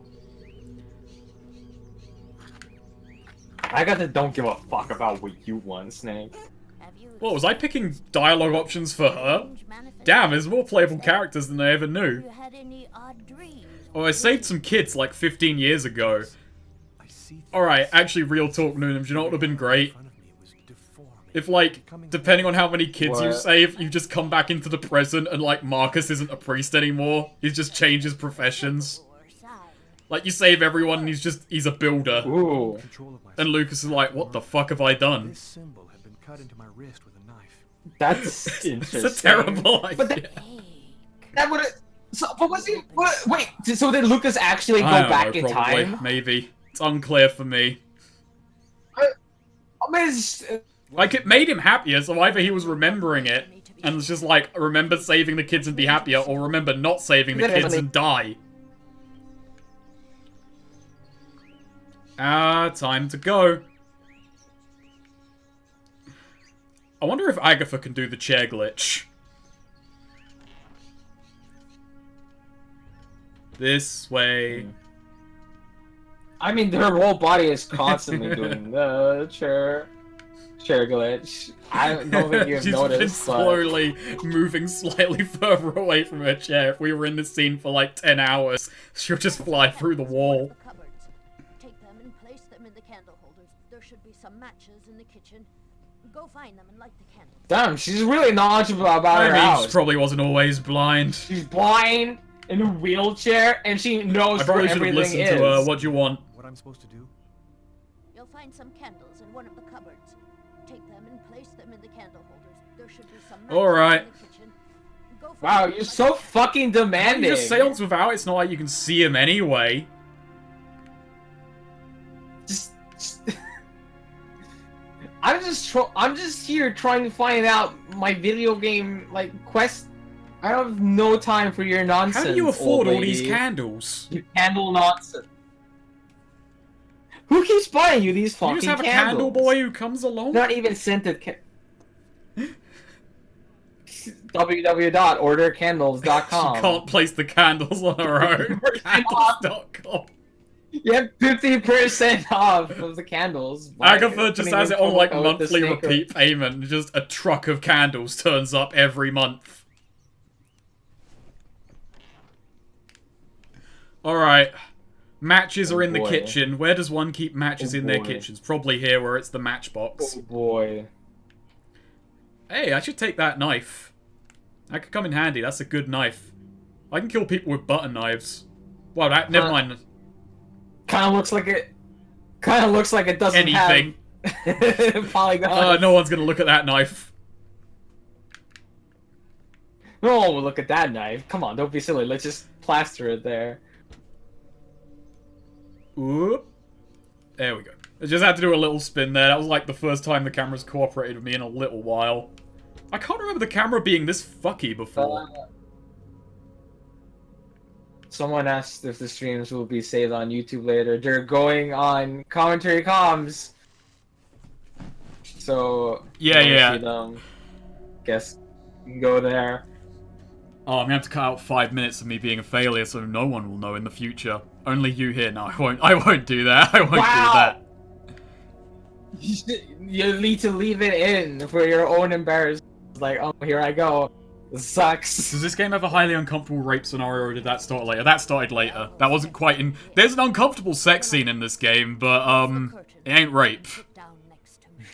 Agatha don't give a fuck about what you want, Snake. Have you What, was I picking dialogue options for her? strange manifestations? Damn, there's more playable characters than I ever knew. Have you had any odd dreams? Oh, I saved some kids like 15 years ago. I see Alright, actually, real talk, Noonem, do you know what would have been great? in front of me was deforming. If, like, depending on how many kids you What? save, you just come back into the present and, like, Marcus isn't a priest anymore. He's just changed his professions. Or sign? Like, you save everyone and he's a builder. Ooh. Control of my And Lucas is like, what the fuck have I done? This symbol had been cut into my wrist with a knife. That's interesting. It's a terrible idea. But that would. So, what was he? What? Wait. So did Lucas actually go I don't back know, in probably. time? Maybe. It's unclear for me. I mean, it's, Like, it made him happier, so either he was remembering it and was just like, remember saving the kids and be happier, or remember not saving the kids and die. Time to go. I wonder if Agatha can do the chair glitch. This way. I mean, her whole body is constantly doing the chair glitch. I don't think you've She's been noticed, but slowly moving slightly further away from her chair. If we were in this scene for like 10 hours, she'll just fly through the wall. The cupboards. Take them and place them in the candle holders. There should be some matches in the kitchen. Go find them and light the candles. damn, she's really knowledgeable about I her mean, house. she probably wasn't always blind. She's blind in a wheelchair, and she knows I where probably should have everything listened is. to her. What do you want? What I'm supposed to do? You'll find some candles in one of the cupboards. Take them and place them in the candle holders. There should be some matches Alright. in the kitchen. Go find Wow, them you're and so light the fucking You demanding. just seance without, it's not like you can see him anyway. I'm just here trying to find out my video game like quest. I have no time for your nonsense. How do you afford old all these lady. candles? You candle nonsense. Who keeps buying you these fucking You just have a candles? candle boy who comes along? Not even scented. www.ordercandles.com. She can't place the candles on her own. Candles.com. You have 50% off of the candles. Agatha just has it on like promo code monthly TehSnakerer. repeat payment, and just a truck of candles turns up every month. Alright. Matches are in the boy. kitchen. Where does one keep matches in their boy. kitchens? Probably here where it's the matchbox. Oh boy. Hey, I should take that knife. That could come in handy. That's a good knife. I can kill people with butter knives. Well, that, never mind. Kind of looks like it doesn't Anything. have polygons. No one's gonna look at that knife. No one will look at that knife. Come on, don't be silly. Let's just plaster it there. Oop. There we go. I just had to do a little spin there. That was like the first time the camera's cooperated with me in a little while. I can't remember the camera being this fucky before. Someone asked if the streams will be saved on YouTube later. They're going on commentary comms. So Yeah, if you yeah. wanna see them, guess you can go there. Oh, I'm gonna have to cut out 5 minutes of me being a failure so no one will know in the future. Only you here. No, I won't do that. I won't do that. You need to leave it in for your own embarrassment. Like, oh, here I go. This sucks. Does this game have a highly uncomfortable rape scenario, or did that start later? That started later. That wasn't quite in... There's an uncomfortable sex scene in this game, but, it ain't rape. Sit down next to me.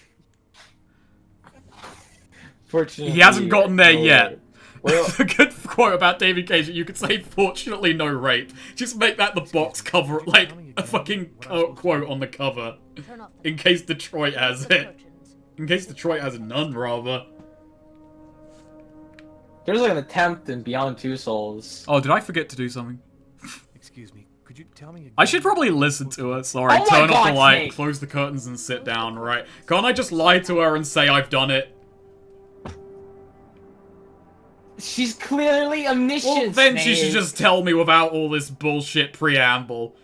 Fortunately, He hasn't gotten there no yet. way. Well, The good quote about David Cage, you could say, fortunately no rape. Just make that the box cover, like, a fucking quote on the cover. Turn off the In case Detroit has it. curtains. In case Detroit has none, rather. there's like an attempt in Beyond Two Souls. Oh, did I forget to do something? Excuse me, could you tell me again? I should probably listen to her. Sorry, Oh my turn off the God, light, Snake. close the curtains, and sit down, right? Can't I just lie to her and say I've done it? She's clearly omniscient. Well, then she should Snake. just tell me without all this bullshit preamble.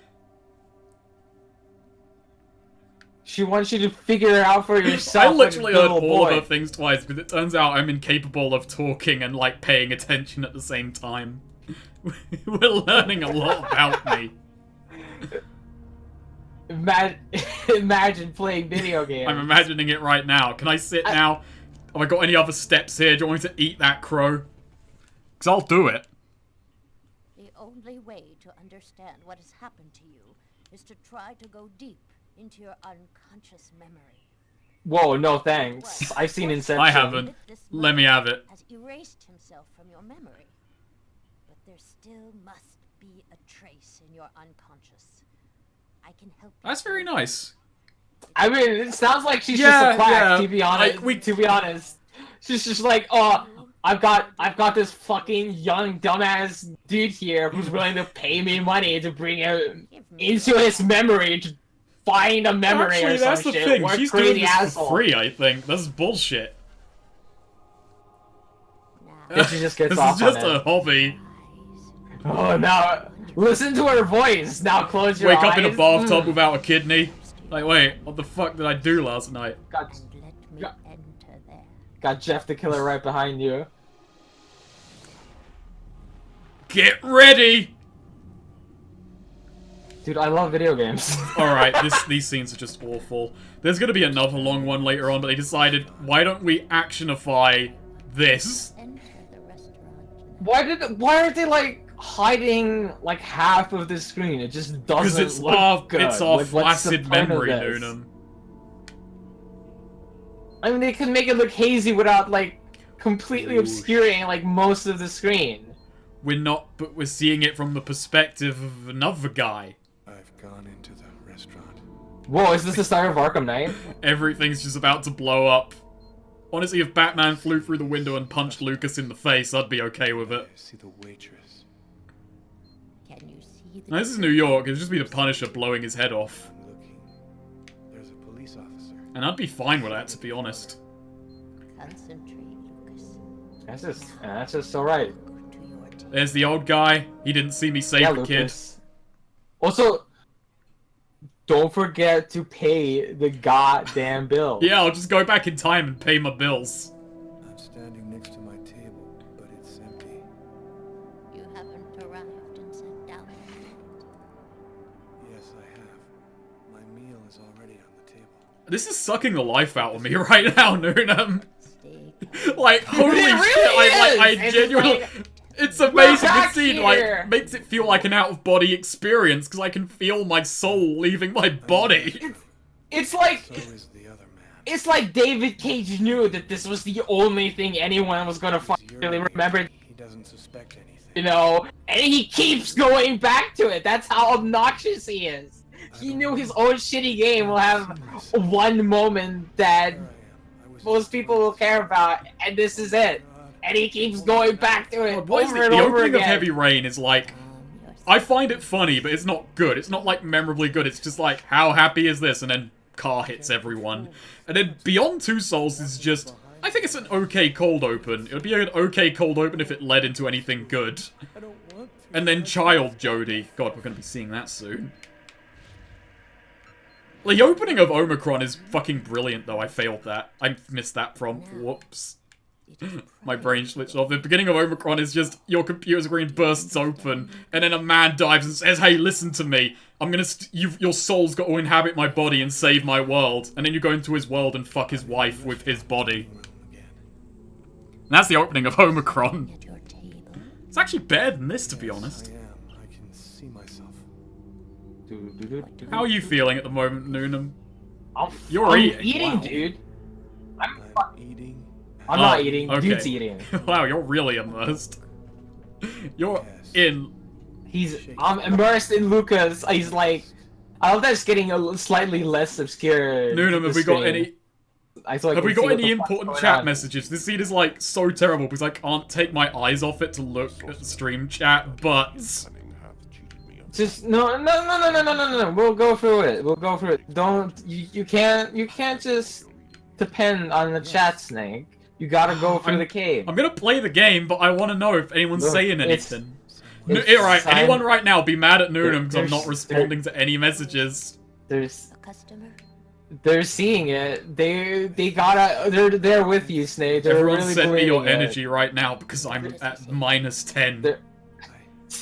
She wants you to figure it out for yourself. I literally like a heard little all boy. of her things twice, because it turns out I'm incapable of talking and, like, paying attention at the same time. We're learning a lot about me. Imagine playing video games. I'm imagining it right now. Can I sit now? Have I got any other steps here? Do you want me to eat that crow? Because I'll do it. The only way to understand what has happened to you is to try to go deep into your unconscious memory. Whoa, no thanks. I've seen Inception. I haven't. Let me have it. Has erased himself from your memory. But there still must be a trace in your unconscious. I can help you. That's very nice. I mean, it sounds like she's Yeah, just a quack. yeah. To be honest, to be honest, she's just like, oh, I've got this fucking young dumbass dude here who's willing to pay me money to bring him into his memory to find a memory Actually, or some that's the shit. thing. What a She's crazy doing this asshole. for free, I think. That's bullshit. And she just gets This off is just on a it. hobby. Oh, now listen to her voice. Now close your Wake eyes. up in a bathtub without a kidney. Like, wait, what the fuck did I do last night? Got, Let me Yeah. enter there. got Jeff the Killer right behind you. Get ready! Dude, I love video games. Alright, these scenes are just awful. There's gonna be another long one later on, but they decided, why don't we actionify this? Enter the restaurant. Why aren't they like hiding like half of the screen? It just Because doesn't it's look our, good. it's our Like, what's the flaccid point of memory, this? Noonem. I mean, they could make it look hazy without like completely Ooh. obscuring like most of the screen. But we're seeing it from the perspective of another guy. I've gone into the restaurant. Whoa, is this the start of Arkham Knight? Everything's just about to blow up. Honestly, if Batman flew through the window and punched Lucas in the face, I'd be okay with it. I see the waitress. Can you see the Now, this is New York. It'd just be the Punisher blowing his head off. I'm looking. There's a police officer. And I'd be fine with that, to be honest. Concentrate, Lucas. That's just alright. Go to your table. There's the old guy. He didn't see me save Yeah, the kid. Lucas. Also, don't forget to pay the goddamn bill. Yeah, I'll just go back in time and pay my bills. I'm standing next to my table, but it's empty. You haven't arrived and sat down yet. Yes, I have. My meal is already on the table. This is sucking the life out of me right now, Noonem. Stay Like, holy It shit, really I is! It's genuinely... like- It's amazing. back This scene, here! like, makes it feel like an out-of-body experience, because I can feel my soul leaving my body. It's like... So is the other man. It's like David Cage knew that this was the only thing anyone was gonna really remember, He doesn't suspect anything. you know, and he keeps going back to it. That's how obnoxious he is. He knew his own shitty game will have one moment that There I am. I was most people will care about, and this is it. And he keeps going back to it God, what is over it? and The over opening of again. Heavy Rain is like... calm yourself. I find it funny, but it's not good. It's not, like, memorably good. It's just like, how happy is this? And then car hits everyone. And then Beyond Two Souls is just... I think it's an okay cold open. It would be an okay cold open if it led into anything good. I don't want to. And then Child Jody. God, we're gonna be seeing that soon. The opening of Omicron is fucking brilliant, though. I failed that. I missed that prompt. Whoops. My brain switched off. The beginning of Omicron is just your computer screen bursts open, and then a man dives and says, "Hey, listen to me. I'm gonna. Your soul's got to inhabit my body and save my world." And then you go into his world and fuck his wife with his body. And that's the opening of Omicron. At your table. It's actually better than this, to be honest. I am. I can see myself. How are you feeling at the moment, Noonem? I'm You're eating. eating, Wow. dude. I'm eating. I'm Oh, not eating. okay. Dude's eating. Wow, you're really immersed. You're Yes. in. I'm immersed in Lucas. He's like, I love that it's getting a slightly less obscure. Noonem, have we got any? Have we got any important chat messages? This scene is like so terrible because I can't take my eyes off it to look at the stream chat, but Just no. We'll go through it. We'll go through it. Don't you can't just depend on the chat, Snake. You gotta go through the cave. I'm gonna play the game, but I want to know if anyone's Look, saying it's- anything. it's Alright, time- anyone right now be mad at Noonem because I'm There's- not responding to any messages. There's A customer? they're seeing it. They gotta. They're with you, Snake. They're Everyone really send me your believing it. energy right now because I'm at -10. They're-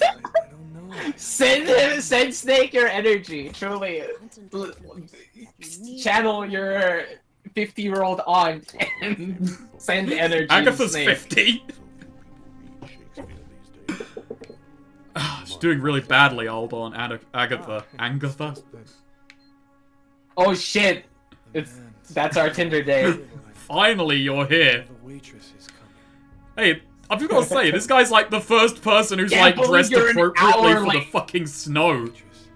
I don't know. Send Snake your energy. Truly, Concentrate, Lucas. You need channel your 50-year-old aunt and send energy. Agatha's Snake. 50. She's doing really badly. Hold on, Agatha. Agatha? Oh shit! That's our Tinder date. Finally, you're here. The waitress is coming. Hey, I've just got to say, this guy's like the first person who's Can't like believe dressed you're an appropriately hour for the late. fucking snow. Waitress.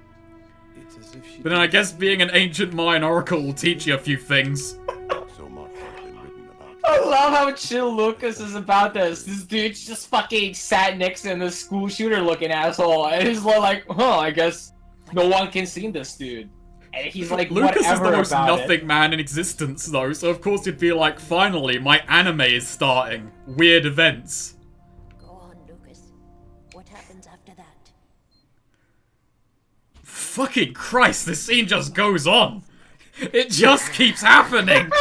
It's as if she But then I guess being an ancient Mayan oracle will teach you a few things. So much has been written about I love how chill Lucas is about this. This dude's just fucking sat next to the school shooter looking asshole, and he's like, huh, I guess no one can see this dude. And he's like, Lucas is whatever the most about nothing man in existence, though, so of course he'd be like, finally, my anime is starting. Weird events. Go on, Lucas. What happens after that? Fucking Christ, this scene just goes on. It just keeps happening.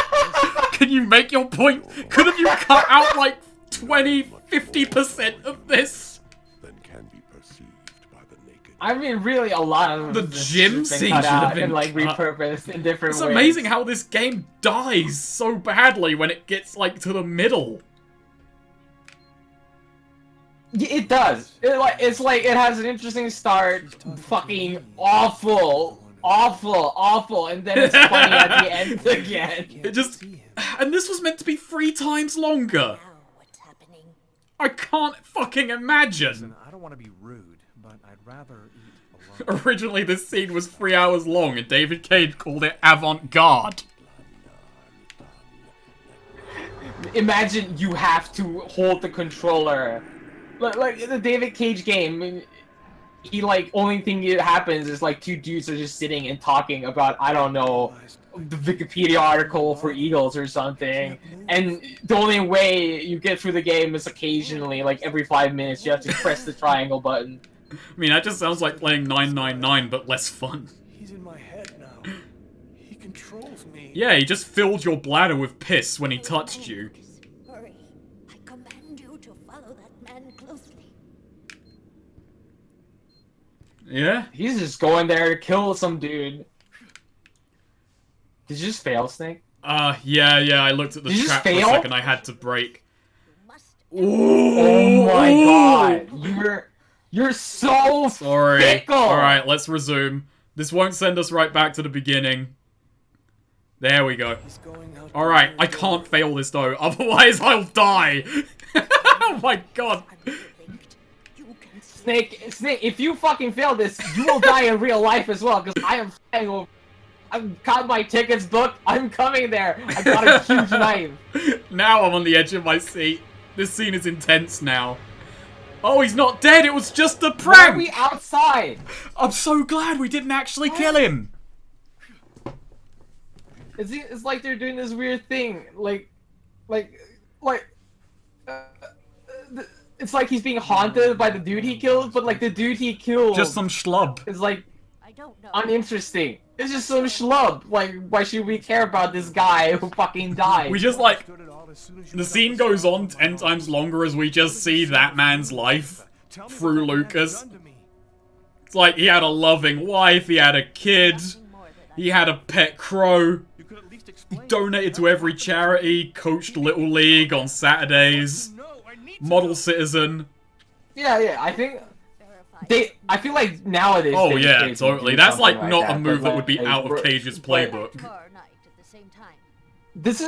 Can you make your point? Couldn't you cut out like 20, 50% of this? then can be perceived by the naked. I mean, really, a lot of The this gym shit's been scene cut should have out been and like cut. repurposed in different It's ways. amazing how this game dies so badly when it gets like to the middle. It does. It's like it has an interesting start, fucking awful, and then it's funny at the end again. It just... And this was meant to be 3 times longer. Now what's happening? I can't fucking imagine. Listen, I don't want to be rude, but I'd rather eat alone. Originally, this scene was 3 hours long, and David Cage called it avant-garde. Imagine you have to hold the controller. Like in the David Cage game, he like only thing that happens is like 2 dudes are just sitting and talking about I don't know the Wikipedia article for Eagles or something, and the only way you get through the game is occasionally, like every 5 minutes, you have to press the triangle button. I mean, that just sounds like playing 999, but less fun. He's in my head now. He controls me. Yeah, he just filled your bladder with piss when he touched you. Hurry. I command you to follow that man closely. Yeah? He's just going there to kill some dude. Did you just fail, Snake? Yeah, I looked at the Did you chat just for a fail? second, I had to break. You must Oh my god, you're so Sorry. fickle. Alright, let's resume. This won't send us right back to the beginning. There we go. He's going out. Alright, I can't fail this though, otherwise I'll die! Oh my god. think you can Snake, if you fucking fail this, you will die in real life as well, because I am flying over. I've got my tickets booked, I'm coming there. I got a huge knife. Now I'm on the edge of my seat. This scene is intense now. Oh, he's not dead, it was just a Why prank! are we outside? I'm so glad we didn't actually kill him! It's like they're doing this weird thing, it's like he's being haunted by the dude he killed, but like the dude he killed Just some schlub. is like I don't know. uninteresting. It's just some schlub. Like, why should we care about this guy who fucking died? We just like, the scene goes on 10 times longer as we just see that man's life through Lucas. It's like, he had a loving wife, he had a kid, he had a pet crow, he donated to every charity, coached Little League on Saturdays, model citizen. Yeah, I think I feel like nowadays. Oh David yeah, Cage would totally. do That's something like not a that, move but, that would be like, out of Cage's playbook. Tomorrow night at the same time. This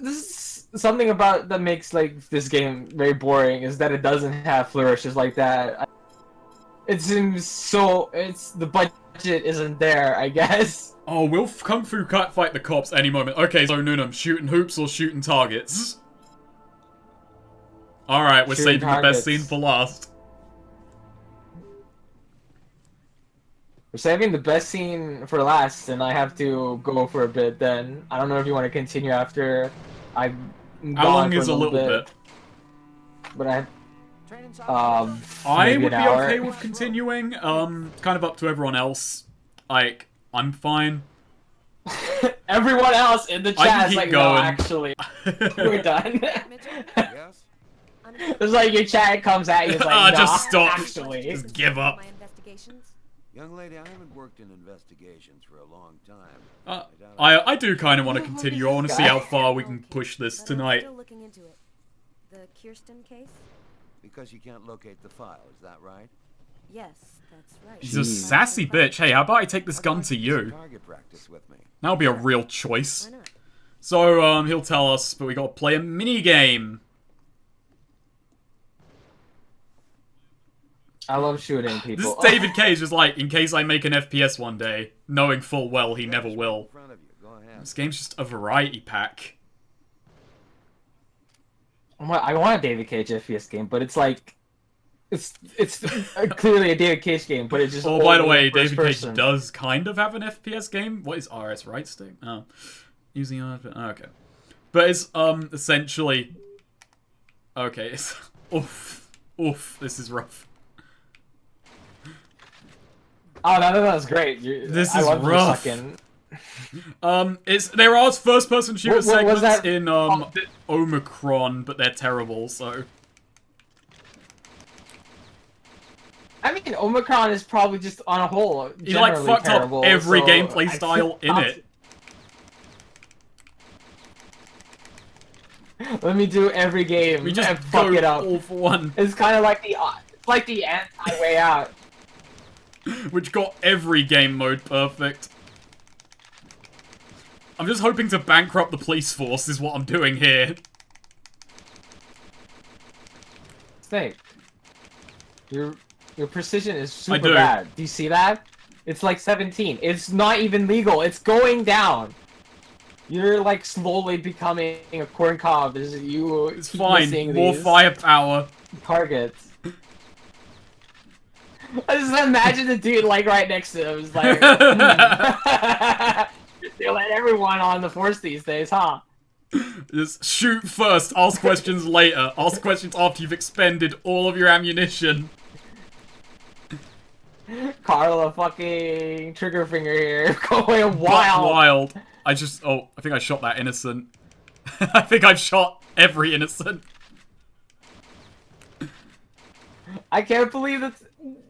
is something about that makes like this game very boring, is that it doesn't have flourishes like that. It seems so. The budget isn't there, I guess. Oh, we'll Kung Fu fight the cops any moment. Okay, so Noonem, shooting hoops or shooting targets? Alright, we're Shooting saving the best targets. scene for last. We're saving the best scene for last, and I have to go for a bit. Then I don't know if you want to continue after I've gone How long for is a little bit? But I I maybe would an be hour. okay with continuing. Kind of up to everyone else. Like, I'm fine. Everyone else in the I can chat is keep like, going. no, actually, we're done. Yes? It's like your chat comes at you, it's like, Ah, nah, just stop. actually. Just give up. My investigations? Young lady, I haven't worked in investigations for a long time. I do kind of want to continue. I want to see how far we can push this But I'm tonight. still looking into it. The Kirsten case? Because you can't locate the file, is that right? Yes, that's right. She's a sassy bitch. Hey, how about I take this gun to you? Target practice with me. That'll be a real choice. Why not? So, he'll tell us, but we gotta play a mini-game. I love shooting This people. is David Cage, just like, in case I make an FPS one day, knowing full well he never will. In front of you. Go ahead. This game's just a variety pack. I want a David Cage FPS game, but it's like, it's clearly a David Cage game, but it's just. Oh, by the way, only David first Cage person. does kind of have an FPS game. What is RS right stick? Oh. Using RS, okay. But it's, essentially... Okay, it's... Oof, this is rough. Oh, no, that was great. This I is love rough. Fucking... There are first-person shooter What was segments that? in, Oh, Omicron, but they're terrible, so... I mean, Omicron is probably just on a whole He, like, generally fucked terrible, up every so gameplay I style in can't- it. Let me do every game We just and fuck go it up. all for one, It's kind of like the anti-way out. which got every game mode perfect. I'm just hoping to bankrupt the police force is what I'm doing here. Snake, your precision is I super do. bad. Do you see that? It's like 17. It's not even legal. It's going down. You're like slowly becoming a corn cob. You It's keep fine, missing more these firepower. targets. I just imagine the dude like right next to him. Is like, they let everyone on the force these days, huh? Just shoot first, ask questions later. Ask questions after you've expended all of your ammunition. Carla fucking trigger finger here, going Buck wild. wild. I think I shot that innocent. I think I've shot every innocent. I can't believe that's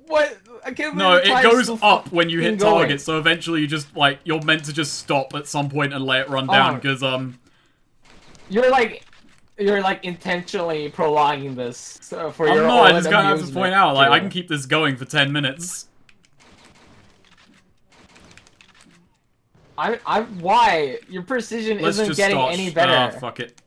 what. I can't believe No, the it time's goes still up when you hit going. target, so eventually you just, like, you're meant to just stop at some point and let it run down, because, You're like intentionally prolonging this for I'm your not, I own just kind of have to amusement, point out, like, I too. can keep this going for 10 minutes. Why? Your precision Let's isn't just getting start. any better. Fuck it.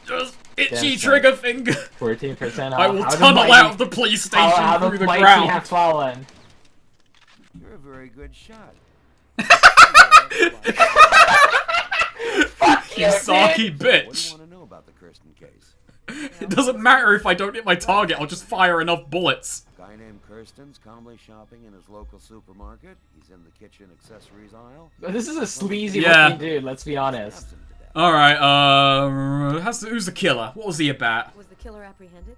Just itchy Damn, trigger finger. 14%. I will tunnel out of the police station how through the mighty ground. have fallen. You're a very good shot. You sarky What do you bitch. want to know about the Kirsten case? It doesn't matter if I don't hit my target, I'll just fire enough bullets. A guy named Kirsten's calmly shopping in his local supermarket. He's in the kitchen accessories aisle. This is a sleazy Yeah. looking dude. Let's be honest. Stabs him to death. Alright, who's the killer? What was he about? Was the killer apprehended?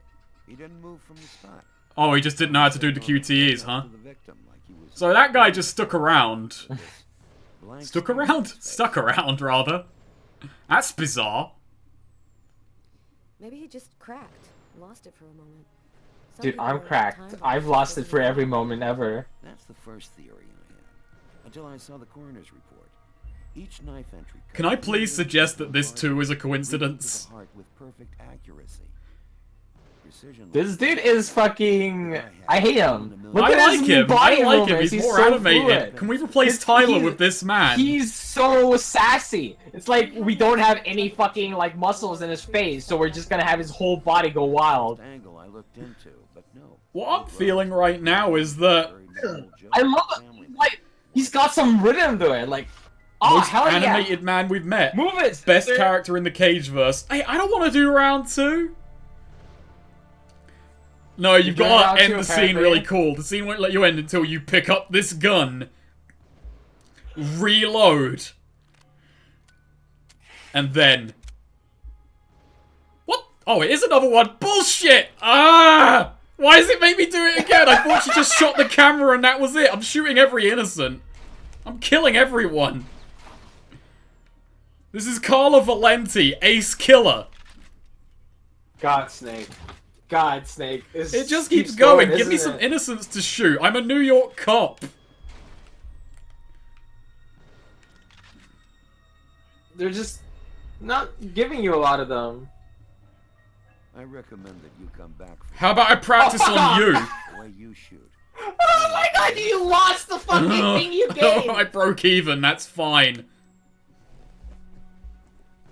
He didn't move from the spot. Oh, he just didn't know how to do the QTEs, huh? To the victim like he was So that guy just stuck around. blank Stuck stare around? on his face. Stuck around, rather. That's bizarre. Maybe he just cracked. Lost it for a moment. Some Dude, people I'm are like cracked. time I've bombs, lost it doesn't for matter. every moment ever. That's the first theory I had. Until I saw the coroner's report. Each knife entry. Can I please suggest that this too is a coincidence? To the heart with perfect accuracy. Precision This dude is fucking. I hate him. Look I at like his him. body I like him. movements. He's more so animated. fluid. Can we replace It's- Tyler he's- with this man? He's so sassy. It's like we don't have any fucking like muscles in his face, so we're just gonna have his whole body go wild. angle I looked into, but no. What I'm feeling right now is that I love it. Like he's got some rhythm to it. Like, oh most hell yeah, animated man we've met. move it. Best sister. character in the Cageverse. Hey, I don't want to do round 2. No, you've doing got round to end two, the scene apparently. really cool. The scene won't let you end until you pick up this gun, reload, and then... What? Oh, it is another one. Bullshit! Ah! Why does it make me do it again? I thought she just shot the camera and that was it. I'm shooting every innocent. I'm killing everyone. This is Carla Valenti, ace killer. God Snake. God Snake. This It just keeps going. Give me isn't some it? innocents to shoot. I'm a New York cop. They're just not giving you a lot of them. I recommend that you come back for How about I practice on you? the way you shoot. Oh my god, you lost the fucking thing you gave! I broke even. That's fine.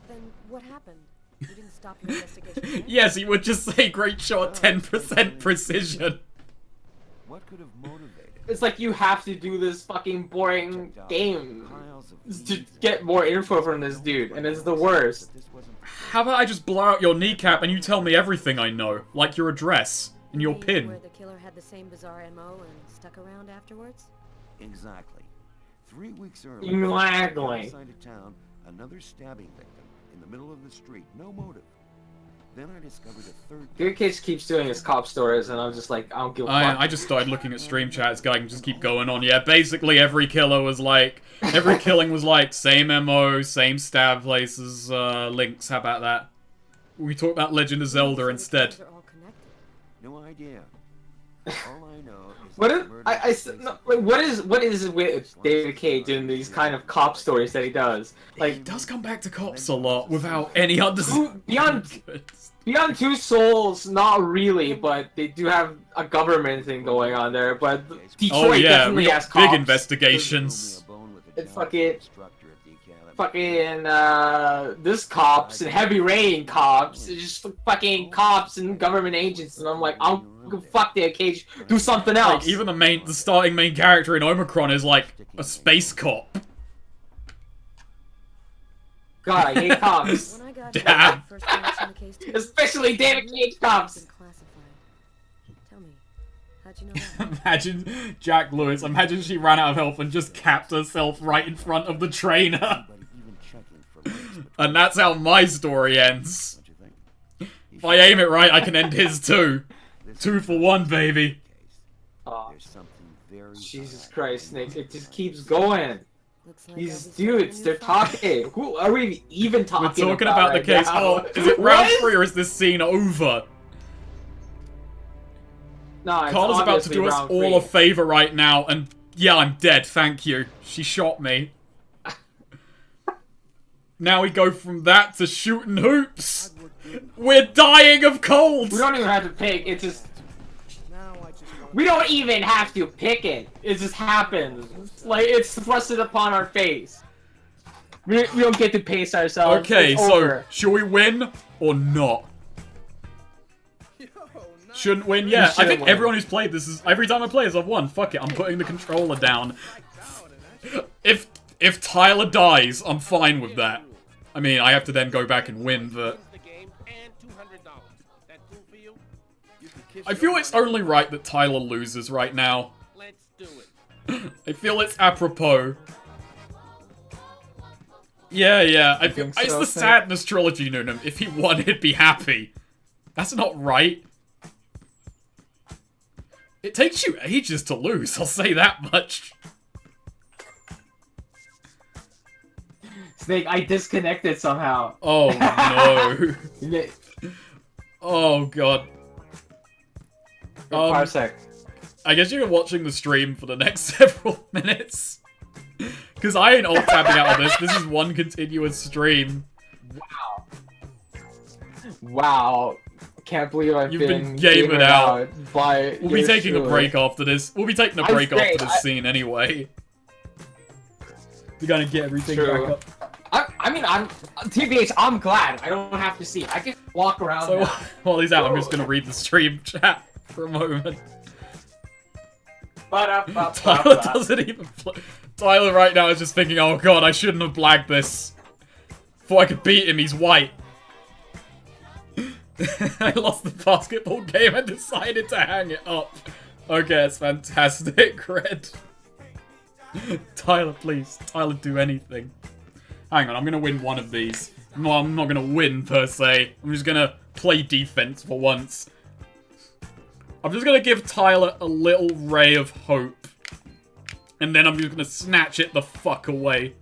Then what happened? You didn't stop your investigation yet? Yes, he would just say great shot, 10% precision. What could have motivated? It's like you have to do this fucking boring game Piles of to leads get and more info from this dude, and it's the worst. This wasn't How about I just blow out your kneecap and you tell me everything I know? Like your address and your Maybe pin. Where the killer had the same bizarre MO and stuck around afterwards? exactly. 3 weeks earlier, Exactly. outside of town, another stabbing victim in the middle of the street, no motive. Then I discovered a third. Good Case keeps doing his cop stories, and I'm just like, I don't give a fuck. I just started looking at stream chats, guy can just keep going on. Yeah, basically every killer was like, every killing was like, same MO, same stab places, links, how about that? We talk about Legend of Zelda So the instead. killers are all connected. No idea. All I know is What that is the murder I takes no, place like, what is it with David Cage doing these kind of cop stories that he does? He Like does come back to cops a lot without any understanding. Beyond Two Souls, not really, but they do have a government thing going on there. But Detroit Oh yeah, definitely we has got cops. big investigations. It's fucking this cops and Heavy Rain cops, it's just fucking cops and government agents, and I'm like, I'll fuck David Cage, do something else. Like, even the starting main character in Omicron is like a space cop. God, I hate cops. When I got got Damn. first connection to the case too. Especially David Cage cops. Been classified. Tell me, how'd you know that? Imagine Jack Lewis. Imagine she ran out of health and just capped herself right in front of the trainer. And that's how my story ends. If I aim it right, I can end his too. 2 for 1, baby. Oh, Jesus Christ, Snake! It just keeps going. Looks like These I'll be dudes, starting a they're new fight. talking. Who are we even We're talking talking about the right case. now? Oh, is it round What? 3 or is this scene over? No, it's Carla's about to obviously do us round all 3. a favor right now, and yeah, I'm dead, thank you. She shot me. Now we go from that to shooting hoops. We're dying of cold. We don't even have to pick. It just. Now I just want We don't even have to pick it. It just happens. Like it's thrusted upon our face. We don't get to pace ourselves. Okay, It's so over. should we win or not? Yo, nice. Shouldn't win? Yeah, I shouldn't think win. everyone who's played this is every time I play this I've won. Fuck it, I'm putting the controller down. If Tyler dies, I'm fine with that. I mean, I have to then go back and win, but I feel it's only right that Tyler loses right now. Let's do it. I feel it's apropos. Yeah. I feel think it's so, the Sam? Sadness Trilogy, Noonem. If he won, he'd be happy. That's not right. It takes you ages to lose, I'll say that much. Snake, I disconnected somehow. Oh no. Oh god. Parsec. I guess you're watching the stream for the next several minutes. Because I ain't alt-tabbing out of this. This is one continuous stream. Wow. Can't believe I've You've been been gaming out. by We'll be yours taking a truly. break after this. We'll be taking a I'm break great. after this scene anyway. We gotta get everything True. back up. I'm TBH, I'm glad I don't have to see. I can walk around So now. while he's out, I'm just gonna read the stream chat for a moment. Tyler doesn't even play. Tyler right now is just thinking, oh god, I shouldn't have blagged this. Before I could beat him, he's white. I lost the basketball game and decided to hang it up. Okay, it's fantastic, Red. Tyler, please. Tyler, do anything. Hang on, I'm gonna win one of these. No, I'm not gonna win, per se. I'm just gonna play defense for once. I'm just gonna give Tyler a little ray of hope. And then I'm just gonna snatch it the fuck away.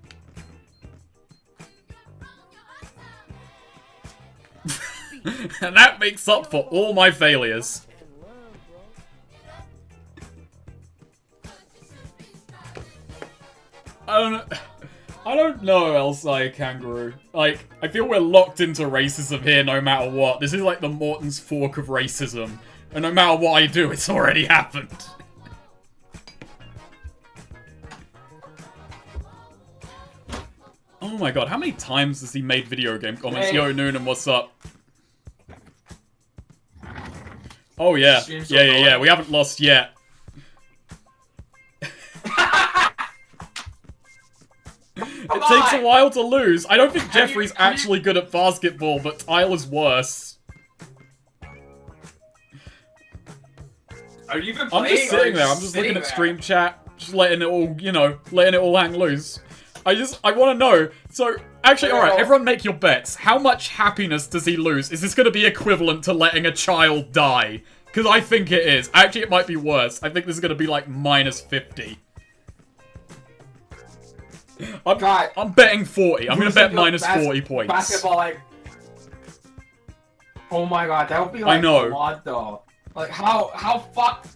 And that makes up for all my failures. I don't know, Elsai Kangaroo. Like, I feel we're locked into racism here no matter what. This is like the Morton's fork of racism. And no matter what I do, it's already happened. Oh my god, how many times has he made video game comments? Hey. Yo, Noonan, what's up? Oh yeah, Stream's yeah, on. we haven't lost yet. It takes a while to lose. I don't think Jeffrey's actually good at basketball, but Tyler's worse. Are you even I'm playing? just sitting there, I'm just looking at stream chat, just letting it all, you know, letting it all hang loose. I want to know. So, actually, alright, everyone make your bets. How much happiness does he lose? Is this going to be equivalent to letting a child die? Because I think it is. Actually, it might be worse. I think this is going to be like minus 50. I'm betting 40. I'm going to bet minus 40 points. Basketball, like. Oh my god, that would be like I know. a lot though. Like how fucked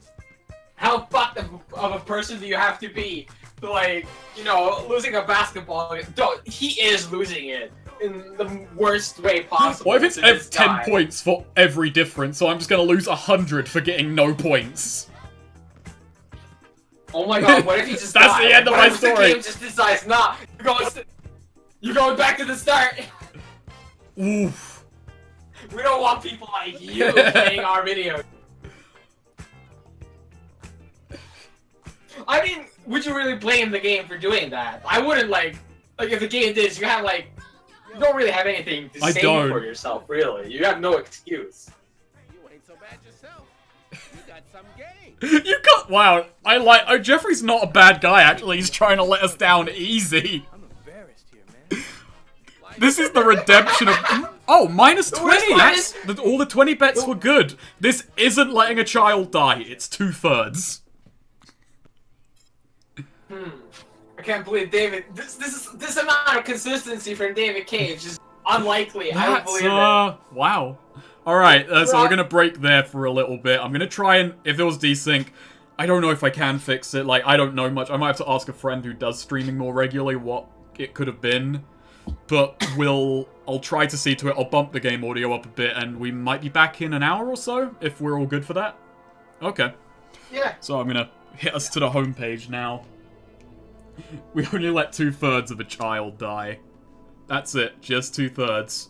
of a person do you have to be to, like, you know, losing a basketball? He is losing it in the worst way possible. What if to it's just 10 die. points for every difference, so I'm just going to lose 100 for getting no points? Oh my god, what if he just That's died? the end of What my if story. The game just decides, nah, you're going back to the start. Oof. We don't want people like you playing our videos. I mean, would you really blame the game for doing that? I wouldn't, like if the game did, you have like you don't really have anything to I say don't. for yourself, really. You have no excuse. You ain't so bad yourself. You got some game. You got wow. I like. Oh, Jeffrey's not a bad guy. Actually, he's trying to let us down easy. I'm embarrassed here, man. This is the redemption of. Oh, minus 20. Where's All the 20 bets were good. This isn't letting a child die. It's 2/3. I can't believe David. This amount of consistency from David Cage is unlikely. I don't believe it. Wow. Alright, so we're gonna break there for a little bit. I'm gonna try and, if it was desync, I don't know if I can fix it. Like, I don't know much. I might have to ask a friend who does streaming more regularly what it could have been. But I'll try to see to it. I'll bump the game audio up a bit, and we might be back in an hour or so, if we're all good for that. Okay. Yeah. So I'm gonna hit us to the homepage now. We only let 2/3 of a child die. That's it, just 2/3.